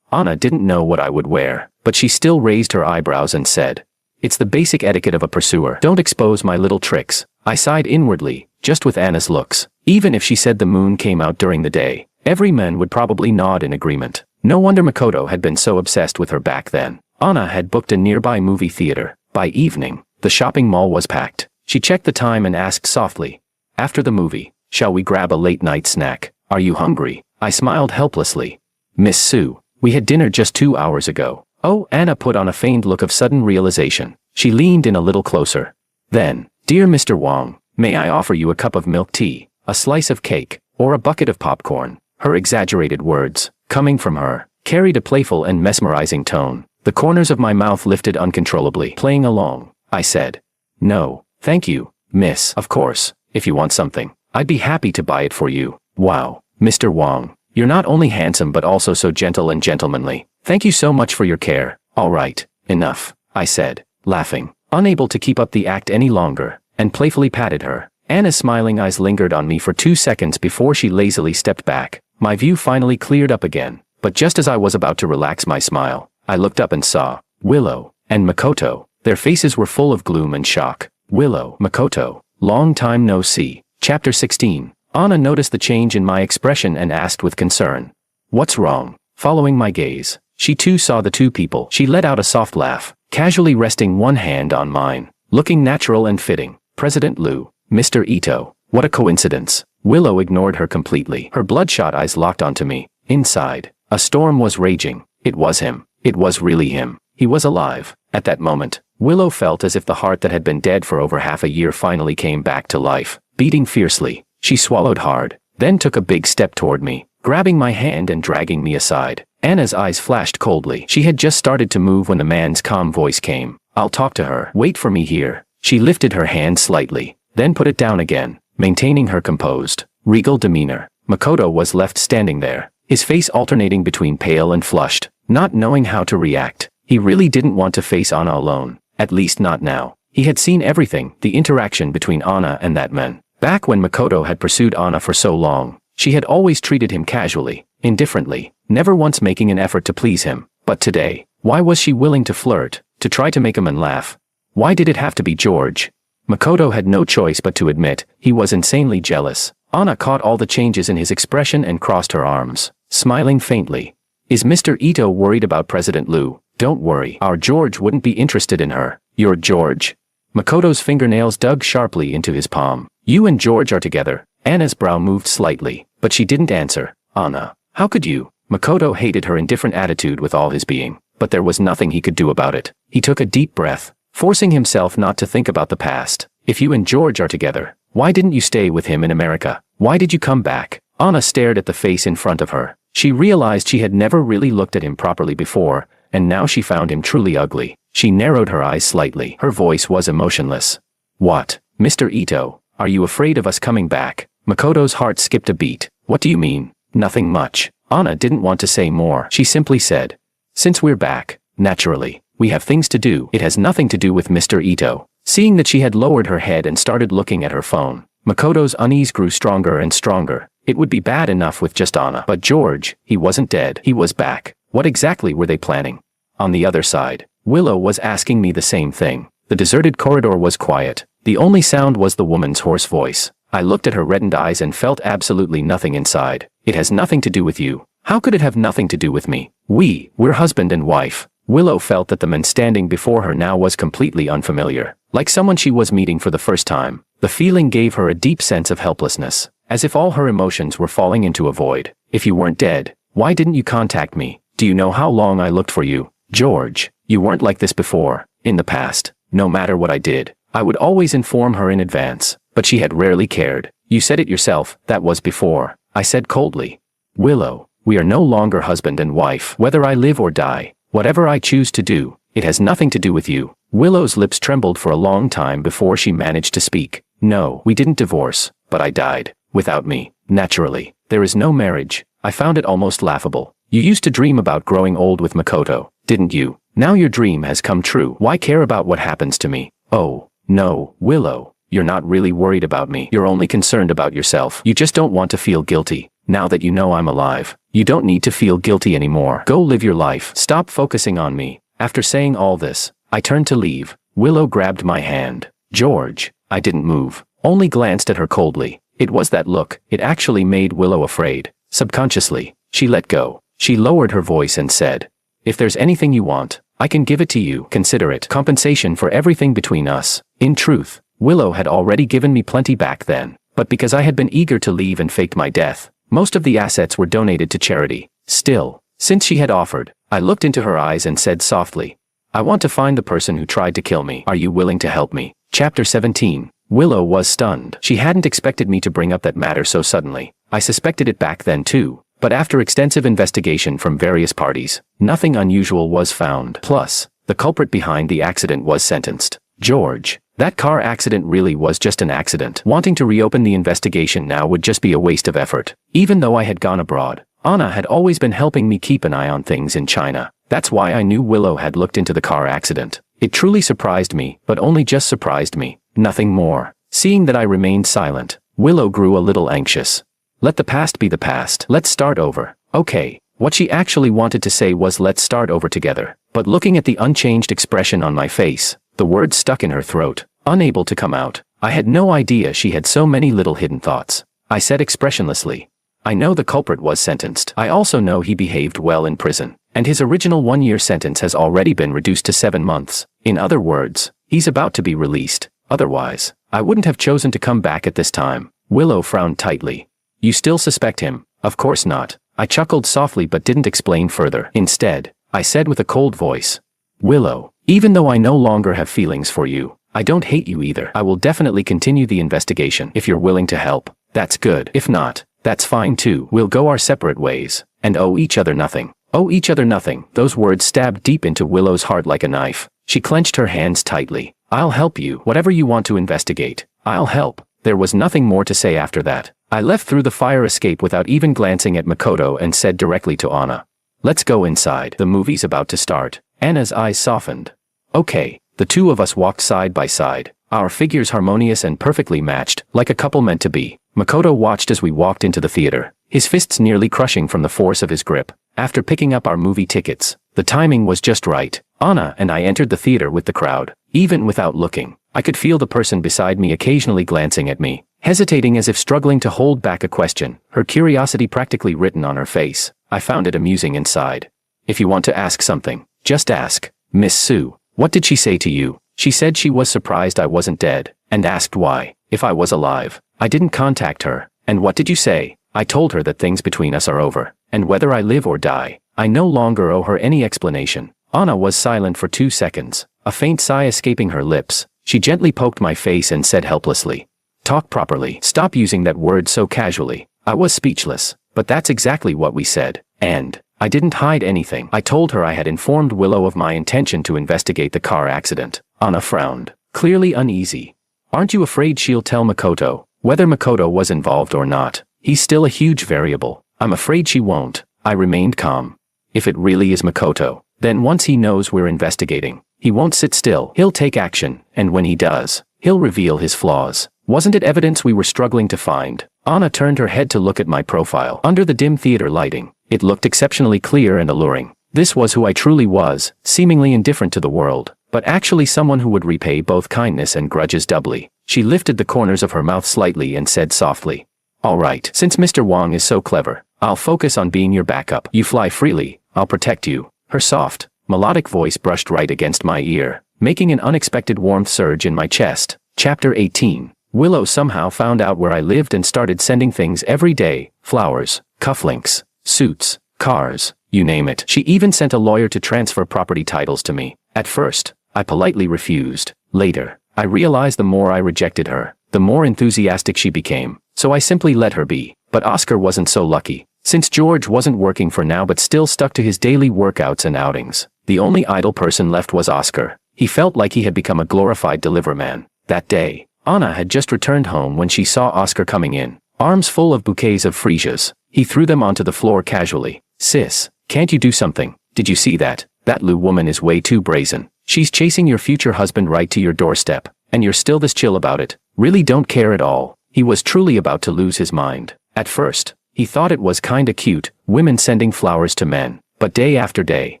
Anna didn't know what I would wear, but she still raised her eyebrows and said, "It's the basic etiquette of a pursuer. Don't expose my little tricks." I sighed inwardly, just with Anna's looks. Even if she said the moon came out during the day, every man would probably nod in agreement. No wonder Makoto had been so obsessed with her back then. Anna had booked a nearby movie theater. By evening, the shopping mall was packed. She checked the time and asked softly, "After the movie, Shall we grab a late-night snack? Are you hungry? I smiled helplessly. Miss Sue, we had dinner just 2 hours ago. Oh, Anna put on a feigned look of sudden realization. She leaned in a little closer. Then, dear Mr. Wong, may I offer you a cup of milk tea, a slice of cake, or a bucket of popcorn? Her exaggerated words, coming from her, carried a playful and mesmerizing tone. The corners of my mouth lifted uncontrollably. Playing along, I said. No, thank you, miss. Of course, if you want something, I'd be happy to buy it for you. Wow, Mr. Wong, you're not only handsome but also so gentle and gentlemanly. Thank you so much for your care. All right, enough, I said, laughing, unable to keep up the act any longer, and playfully patted her. Anna's smiling eyes lingered on me for 2 seconds before she lazily stepped back. My view finally cleared up again, but just as I was about to relax my smile, I looked up and saw Willow and Makoto. Their faces were full of gloom and shock. Willow, Makoto, long time no see. Chapter 16. Anna noticed the change in my expression and asked with concern. What's wrong? Following my gaze, she too saw the two people. She let out a soft laugh, casually resting one hand on mine, looking natural and fitting. President Liu, Mr. Ito, what a coincidence. Willow ignored her completely. Her bloodshot eyes locked onto me. Inside, a storm was raging. It was him. It was really him. He was alive. At that moment, Willow felt as if the heart that had been dead for over half a year finally came back to life, beating fiercely. She swallowed hard, then took a big step toward me, grabbing my hand and dragging me aside. Anna's eyes flashed coldly. She had just started to move when the man's calm voice came. I'll talk to her. Wait for me here. She lifted her hand slightly, then put it down again, maintaining her composed, regal demeanor. Makoto was left standing there, his face alternating between pale and flushed, not knowing how to react. He really didn't want to face Anna alone, at least not now. He had seen everything, the interaction between Anna and that man. Back when Makoto had pursued Anna for so long, she had always treated him casually, indifferently, never once making an effort to please him. But today, why was she willing to flirt, to try to make a man laugh? Why did it have to be George? Makoto had no choice but to admit he was insanely jealous. Anna caught all the changes in his expression and crossed her arms, smiling faintly. Is Mr. Ito worried about President Liu? Don't worry, our George wouldn't be interested in her. Your George? Makoto's fingernails dug sharply into his palm. You and George are together. Anna's brow moved slightly, but she didn't answer. Anna, how could you? Makoto hated her indifferent attitude with all his being, but there was nothing he could do about it. He took a deep breath, forcing himself not to think about the past. If you and George are together, why didn't you stay with him in America? Why did you come back? Anna stared at the face in front of her. She realized she had never really looked at him properly before, and now she found him truly ugly. She narrowed her eyes slightly. Her voice was emotionless. What? Mr. Ito, are you afraid of us coming back? Makoto's heart skipped a beat. What do you mean? Nothing much. Anna didn't want to say more. She simply said, since we're back, naturally, we have things to do. It has nothing to do with Mr. Ito. Seeing that she had lowered her head and started looking at her phone, Makoto's unease grew stronger and stronger. It would be bad enough with just Anna. But George, he wasn't dead. He was back. What exactly were they planning? On the other side, Willow was asking me the same thing. The deserted corridor was quiet. The only sound was the woman's hoarse voice. I looked at her reddened eyes and felt absolutely nothing inside. It has nothing to do with you. How could it have nothing to do with me? We're husband and wife. Willow felt that the man standing before her now was completely unfamiliar. Like someone she was meeting for the first time. The feeling gave her a deep sense of helplessness, as if all her emotions were falling into a void. If you weren't dead, why didn't you contact me? Do you know how long I looked for you? George, you weren't like this before. In the past, no matter what I did, I would always inform her in advance, but she had rarely cared. You said it yourself, that was before. I said coldly. Willow, we are no longer husband and wife. Whether I live or die, whatever I choose to do, it has nothing to do with you. Willow's lips trembled for a long time before she managed to speak. No, we didn't divorce, but I died. Without me, naturally, there is no marriage. I found it almost laughable. You used to dream about growing old with Makoto, didn't you? Now your dream has come true. Why care about what happens to me? Oh, no, Willow, you're not really worried about me. You're only concerned about yourself. You just don't want to feel guilty. Now that you know I'm alive, you don't need to feel guilty anymore. Go live your life. Stop focusing on me. After saying all this, I turned to leave. Willow grabbed my hand. George, I didn't move, only glanced at her coldly. It was that look. It actually made Willow afraid. Subconsciously, she let go. She lowered her voice and said, if there's anything you want, I can give it to you. Consider it compensation for everything between us. In truth, Willow had already given me plenty back then, But because I had been eager to leave and faked my death, most of the assets were donated to charity. Still, since she had offered, I looked into her eyes and said softly, I want to find the person who tried to kill me. Are you willing to help me? Chapter 17. Willow was stunned. She hadn't expected me to bring up that matter so suddenly. I suspected it back then too, but after extensive investigation from various parties, nothing unusual was found. Plus, the culprit behind the accident was sentenced. George. That car accident really was just an accident. Wanting to reopen the investigation now would just be a waste of effort. Even though I had gone abroad, Anna had always been helping me keep an eye on things in China. That's why I knew Willow had looked into the car accident. It truly surprised me, but only just surprised me, nothing more. Seeing that I remained silent, Willow grew a little anxious. Let the past be the past. Let's start over. Okay. What she actually wanted to say was let's start over together. But looking at the unchanged expression on my face, the words stuck in her throat, unable to come out. I had no idea she had so many little hidden thoughts. I said expressionlessly, I know the culprit was sentenced. I also know he behaved well in prison, and his original 1-year sentence has already been reduced to 7 months. In other words, he's about to be released. Otherwise, I wouldn't have chosen to come back at this time. Willow frowned tightly. You still suspect him? Of course not. I chuckled softly but didn't explain further. Instead, I said with a cold voice, Willow, even though I no longer have feelings for you, I don't hate you either. I will definitely continue the investigation if you're willing to help. That's good. If not, that's fine too. We'll go our separate ways and owe each other nothing. Owe each other nothing. Those words stabbed deep into Willow's heart like a knife. She clenched her hands tightly. I'll help you. Whatever you want to investigate, I'll help. There was nothing more to say after that. I left through the fire escape without even glancing at Makoto and said directly to Anna, let's go inside. The movie's about to start. Anna's eyes softened. Okay. The two of us walked side by side, our figures harmonious and perfectly matched, like a couple meant to be. Makoto watched as we walked into the theater, his fists nearly crushing from the force of his grip. After picking up our movie tickets, the timing was just right. Anna and I entered the theater with the crowd. Even without looking, I could feel the person beside me occasionally glancing at me, hesitating as if struggling to hold back a question, her curiosity practically written on her face. I found it amusing inside. If you want to ask something, just ask. Miss Sue. What did she say to you? She said she was surprised I wasn't dead, and asked why, if I was alive. I didn't contact her. And what did you say? I told her that things between us are over, and whether I live or die, I no longer owe her any explanation. Anna was silent for 2 seconds, a faint sigh escaping her lips. She gently poked my face and said helplessly, talk properly. Stop using that word so casually. I was speechless, but that's exactly what we said. And I didn't hide anything. I told her I had informed Willow of my intention to investigate the car accident. Anna frowned, clearly uneasy. Aren't you afraid she'll tell Makoto? Whether Makoto was involved or not, he's still a huge variable. I'm afraid she won't. I remained calm. If it really is Makoto, then once he knows we're investigating, he won't sit still. He'll take action, and when he does, he'll reveal his flaws. Wasn't it evidence we were struggling to find? Anna turned her head to look at my profile. Under the dim theater lighting, it looked exceptionally clear and alluring. This was who I truly was, seemingly indifferent to the world, but actually someone who would repay both kindness and grudges doubly. She lifted the corners of her mouth slightly and said softly, all right, since Mr. Wong is so clever, I'll focus on being your backup. You fly freely, I'll protect you. Her soft, melodic voice brushed right against my ear, making an unexpected warmth surge in my chest. Chapter 18. Willow somehow found out where I lived and started sending things every day, flowers, cufflinks, suits, cars, you name it. She even sent a lawyer to transfer property titles to me. At first, I politely refused. Later, I realized the more I rejected her, the more enthusiastic she became, so I simply let her be. But Oscar wasn't so lucky. Since George wasn't working for now but still stuck to his daily workouts and outings, the only idle person left was Oscar. He felt like he had become a glorified deliverman. That day, Anna had just returned home when she saw Oscar coming in, arms full of bouquets of freesias. He threw them onto the floor casually. Sis, can't you do something? Did you see that? That Lou woman is way too brazen. She's chasing your future husband right to your doorstep, and you're still this chill about it. Really don't care at all. He was truly about to lose his mind. At first, he thought it was kinda cute, women sending flowers to men, but day after day,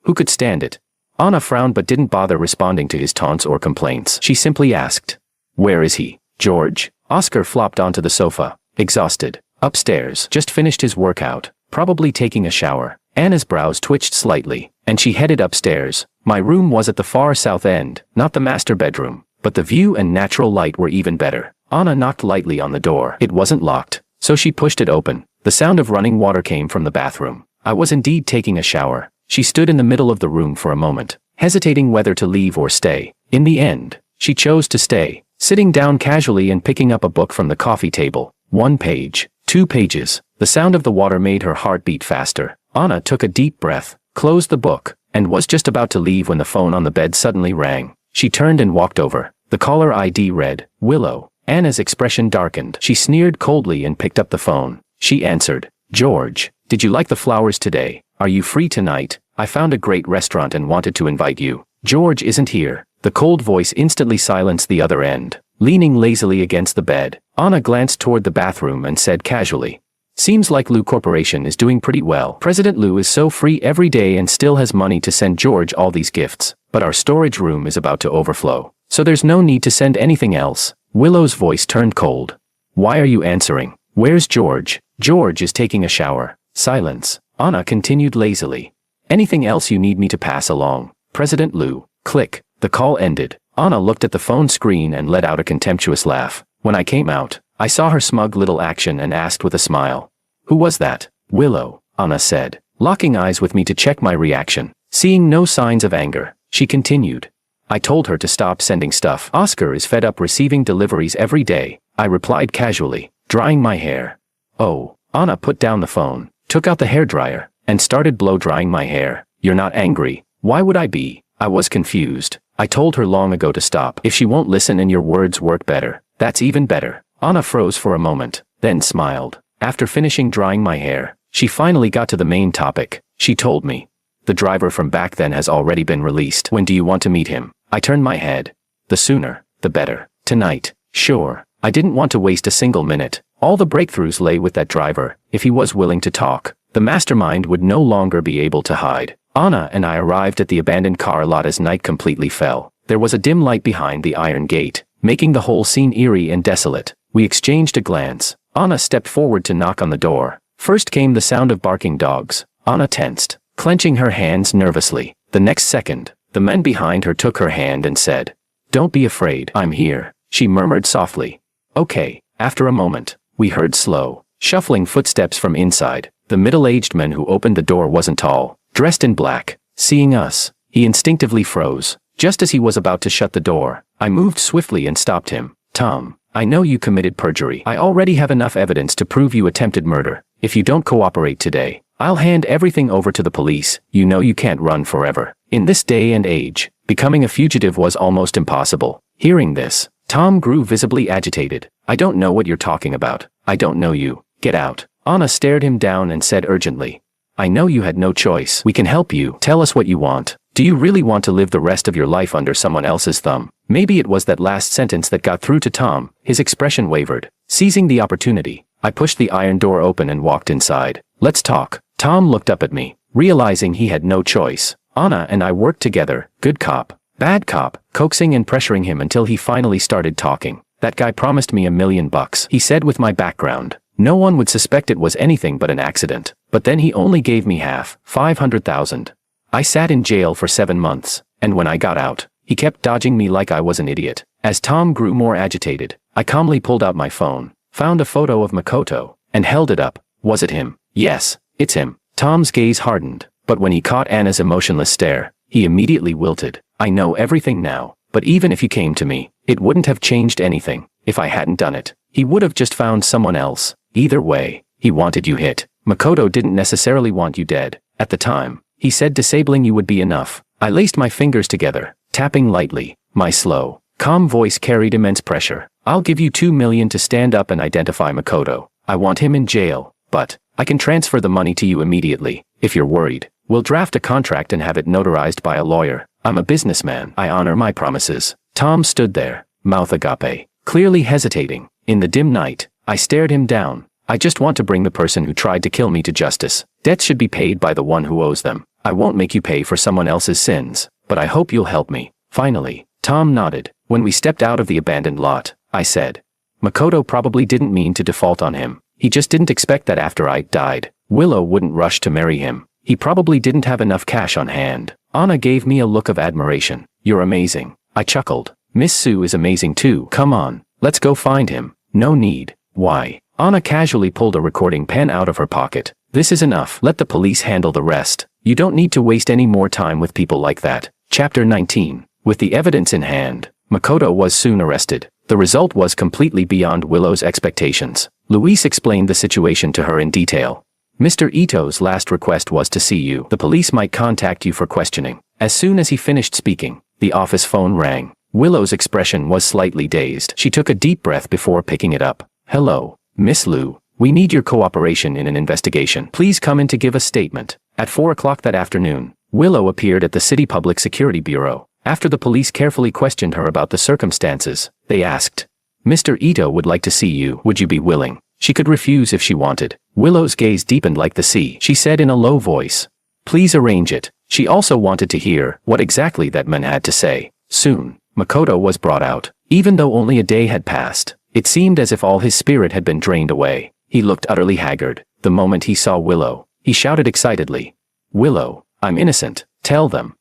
who could stand it? Anna frowned but didn't bother responding to his taunts or complaints. She simply asked, where is he? George? Oscar flopped onto the sofa, exhausted. Upstairs, just finished his workout, probably taking a shower. Anna's brows twitched slightly, and she headed upstairs. My room was at the far south end, not the master bedroom, but the view and natural light were even better. Anna knocked lightly on the door. It wasn't locked, so she pushed it open. The sound of running water came from the bathroom. I was indeed taking a shower. She stood in the middle of the room for a moment, hesitating whether to leave or stay. In the end, she chose to stay, sitting down casually and picking up a book from the coffee table. 1 page, 2 pages. The sound of the water made her heart beat faster. Anna took a deep breath, closed the book, and was just about to leave when the phone on the bed suddenly rang. She turned and walked over. The caller ID read, Willow. Anna's expression darkened. She sneered coldly and picked up the phone. She answered, George, did you like the flowers today? Are you free tonight? I found a great restaurant and wanted to invite you. George isn't here. The cold voice instantly silenced the other end. Leaning lazily against the bed, Anna glanced toward the bathroom and said casually, Seems like Lou Corporation is doing pretty well. President Lou is so free every day and still has money to send George all these gifts. But our storage room is about to overflow, so there's no need to send anything else. Willow's voice turned cold. Why are you answering? Where's George? George is taking a shower. Silence. Anna continued lazily. Anything else you need me to pass along? President Lou. Click. The call ended. Anna looked at the phone screen and let out a contemptuous laugh. When I came out, I saw her smug little action and asked with a smile. Who was that? Willow, Anna said, locking eyes with me to check my reaction. Seeing no signs of anger, she continued. I told her to stop sending stuff. Oscar is fed up receiving deliveries every day, I replied casually, drying my hair. Oh, Anna put down the phone, took out the hairdryer, and started blow-drying my hair. You're not angry. Why would I be? I was confused. I told her long ago to stop. If she won't listen and your words work better, that's even better. Anna froze for a moment, then smiled. After finishing drying my hair, she finally got to the main topic. She told me. The driver from back then has already been released. When do you want to meet him? I turned my head. The sooner, the better. Tonight. Sure. I didn't want to waste a single minute. All the breakthroughs lay with that driver. If he was willing to talk, the mastermind would no longer be able to hide. Anna and I arrived at the abandoned car lot as night completely fell. There was a dim light behind the iron gate, making the whole scene eerie and desolate. We exchanged a glance. Anna stepped forward to knock on the door. First came the sound of barking dogs. Anna tensed, clenching her hands nervously. The next second, the men behind her took her hand and said, Don't be afraid, I'm here, she murmured softly. Okay. After a moment, we heard slow, shuffling footsteps from inside. The middle-aged man who opened the door wasn't tall, dressed in black. Seeing us, he instinctively froze. Just as he was about to shut the door, I moved swiftly and stopped him. Tom, I know you committed perjury. I already have enough evidence to prove you attempted murder. If you don't cooperate today, I'll hand everything over to the police. You know you can't run forever. In this day and age, becoming a fugitive was almost impossible. Hearing this, Tom grew visibly agitated. I don't know what you're talking about. I don't know you. Get out. Anna stared him down and said urgently. I know you had no choice. We can help you. Tell us what you want. Do you really want to live the rest of your life under someone else's thumb? Maybe it was that last sentence that got through to Tom. His expression wavered. Seizing the opportunity, I pushed the iron door open and walked inside. Let's talk. Tom looked up at me, realizing he had no choice. Anna and I worked together, good cop, bad cop, coaxing and pressuring him until he finally started talking. That guy promised me $1 million, he said with my background. No one would suspect it was anything but an accident. But then he only gave me half, $500,000. I sat in jail for 7 months, and when I got out, he kept dodging me like I was an idiot. As Tom grew more agitated, I calmly pulled out my phone, found a photo of Makoto, and held it up. Was it him? Yes, it's him. Tom's gaze hardened, but when he caught Anna's emotionless stare, he immediately wilted. I know everything now, but even if he came to me, it wouldn't have changed anything. If I hadn't done it, he would have just found someone else. Either way, he wanted you hit. Makoto didn't necessarily want you dead. At the time, he said disabling you would be enough. I laced my fingers together, tapping lightly. My slow, calm voice carried immense pressure. I'll give you $2 million to stand up and identify Makoto. I want him in jail, but I can transfer the money to you immediately. If you're worried, we'll draft a contract and have it notarized by a lawyer. I'm a businessman. I honor my promises. Tom stood there, mouth agape, clearly hesitating. In the dim night, I stared him down. I just want to bring the person who tried to kill me to justice. Debts should be paid by the one who owes them. I won't make you pay for someone else's sins, but I hope you'll help me. Finally, Tom nodded. When we stepped out of the abandoned lot, I said, Makoto probably didn't mean to default on him. He just didn't expect that after I died, Willow wouldn't rush to marry him. He probably didn't have enough cash on hand. Anna gave me a look of admiration. You're amazing. I chuckled. Miss Sue is amazing too. Come on, Let's go find him. No need. Why? Anna casually pulled a recording pen out of her pocket. This is enough. Let the police handle the rest. You don't need to waste any more time with people like that. Chapter 19. With the evidence in hand, Makoto was soon arrested. The result was completely beyond Willow's expectations. Luis explained the situation to her in detail. Mr. Ito's last request was to see you. The police might contact you for questioning. As soon as he finished speaking, the office phone rang. Willow's expression was slightly dazed. She took a deep breath before picking it up. Hello, Miss Liu. We need your cooperation in an investigation. Please come in to give a statement. At 4 o'clock that afternoon, Willow appeared at the City Public Security Bureau. After the police carefully questioned her about the circumstances, they asked, Mr. Ito would like to see you. Would you be willing? She could refuse if she wanted. Willow's gaze deepened like the sea. She said in a low voice, please arrange it. She also wanted to hear what exactly that man had to say. Soon, Makoto was brought out. Even though only a day had passed, it seemed as if all his spirit had been drained away. He looked utterly haggard. The moment he saw Willow, he shouted excitedly, Willow, I'm innocent. Tell them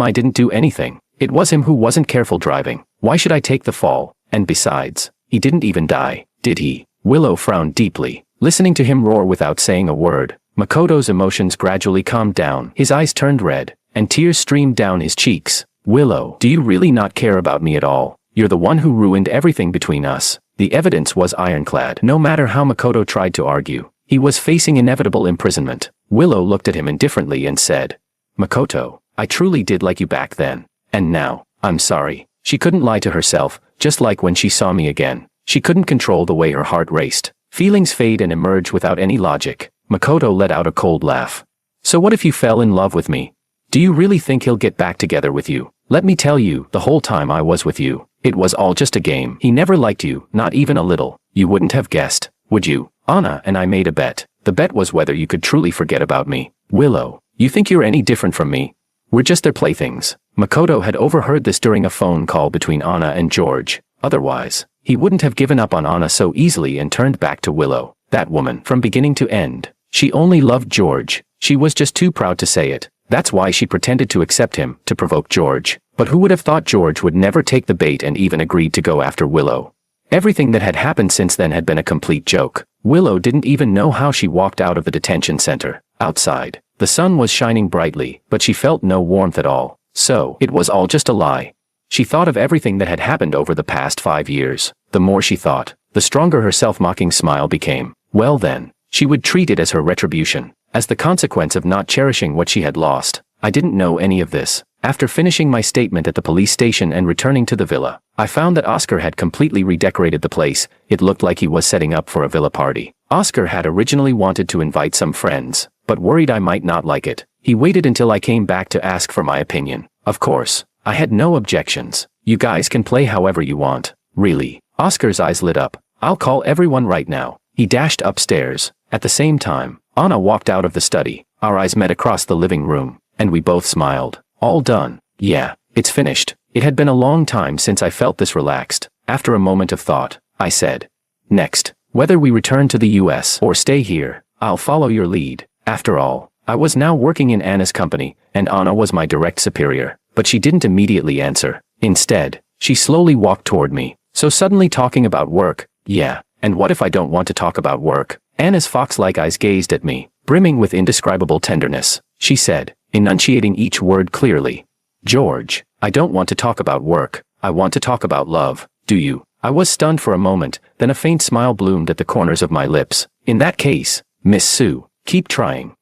I didn't do anything. It was him who wasn't careful driving. Why should I take the fall? And besides, he didn't even die, did he? Willow frowned deeply, listening to him roar without saying a word. Makoto's emotions gradually calmed down. His eyes turned red, and tears streamed down his cheeks. Willow, do you really not care about me at all? You're the one who ruined everything between us. The evidence was ironclad. No matter how Makoto tried to argue, he was facing inevitable imprisonment. Willow looked at him indifferently and said, Makoto, I truly did like you back then. And now, I'm sorry. She couldn't lie to herself, just like when she saw me again. She couldn't control the way her heart raced. Feelings fade and emerge without any logic. Makoto let out a cold laugh. So what if you fell in love with me? Do you really think he'll get back together with you? Let me tell you, the whole time I was with you, it was all just a game. He never liked you, not even a little. You wouldn't have guessed, would you? Anna and I made a bet. The bet was whether you could truly forget about me. Willow, you think you're any different from me? We're just their playthings. Makoto had overheard this during a phone call between Anna and George. Otherwise, he wouldn't have given up on Anna so easily and turned back to Willow. That woman, from beginning to end, she only loved George. She was just too proud to say it. That's why she pretended to accept him, to provoke George. But who would have thought George would never take the bait and even agreed to go after Willow? Everything that had happened since then had been a complete joke. Willow didn't even know how she walked out of the detention center. Outside, the sun was shining brightly, but she felt no warmth at all. So, it was all just a lie. She thought of everything that had happened over the past 5 years. The more she thought, the stronger her self-mocking smile became. Well then, she would treat it as her retribution, as the consequence of not cherishing what she had lost. I didn't know any of this. After finishing my statement at the police station and returning to the villa, I found that Oscar had completely redecorated the place. It looked like he was setting up for a villa party. Oscar had originally wanted to invite some friends, but worried I might not like it. He waited until I came back to ask for my opinion. Of course, I had no objections. You guys can play however you want. Really? Oscar's eyes lit up. I'll call everyone right now. He dashed upstairs. At the same time, Anna walked out of the study. Our eyes met across the living room, and we both smiled. All done. Yeah, it's finished. It had been a long time since I felt this relaxed. After a moment of thought, I said, next, whether we return to the US or stay here, I'll follow your lead. After all, I was now working in Anna's company, and Anna was my direct superior. But she didn't immediately answer. Instead, she slowly walked toward me. So suddenly talking about work? Yeah, and what if I don't want to talk about work? Anna's fox-like eyes gazed at me, brimming with indescribable tenderness. She said, enunciating each word clearly, George, I don't want to talk about work. I want to talk about love. Do you? I was stunned for a moment, then a faint smile bloomed at the corners of my lips. In that case, Miss Sue, keep trying.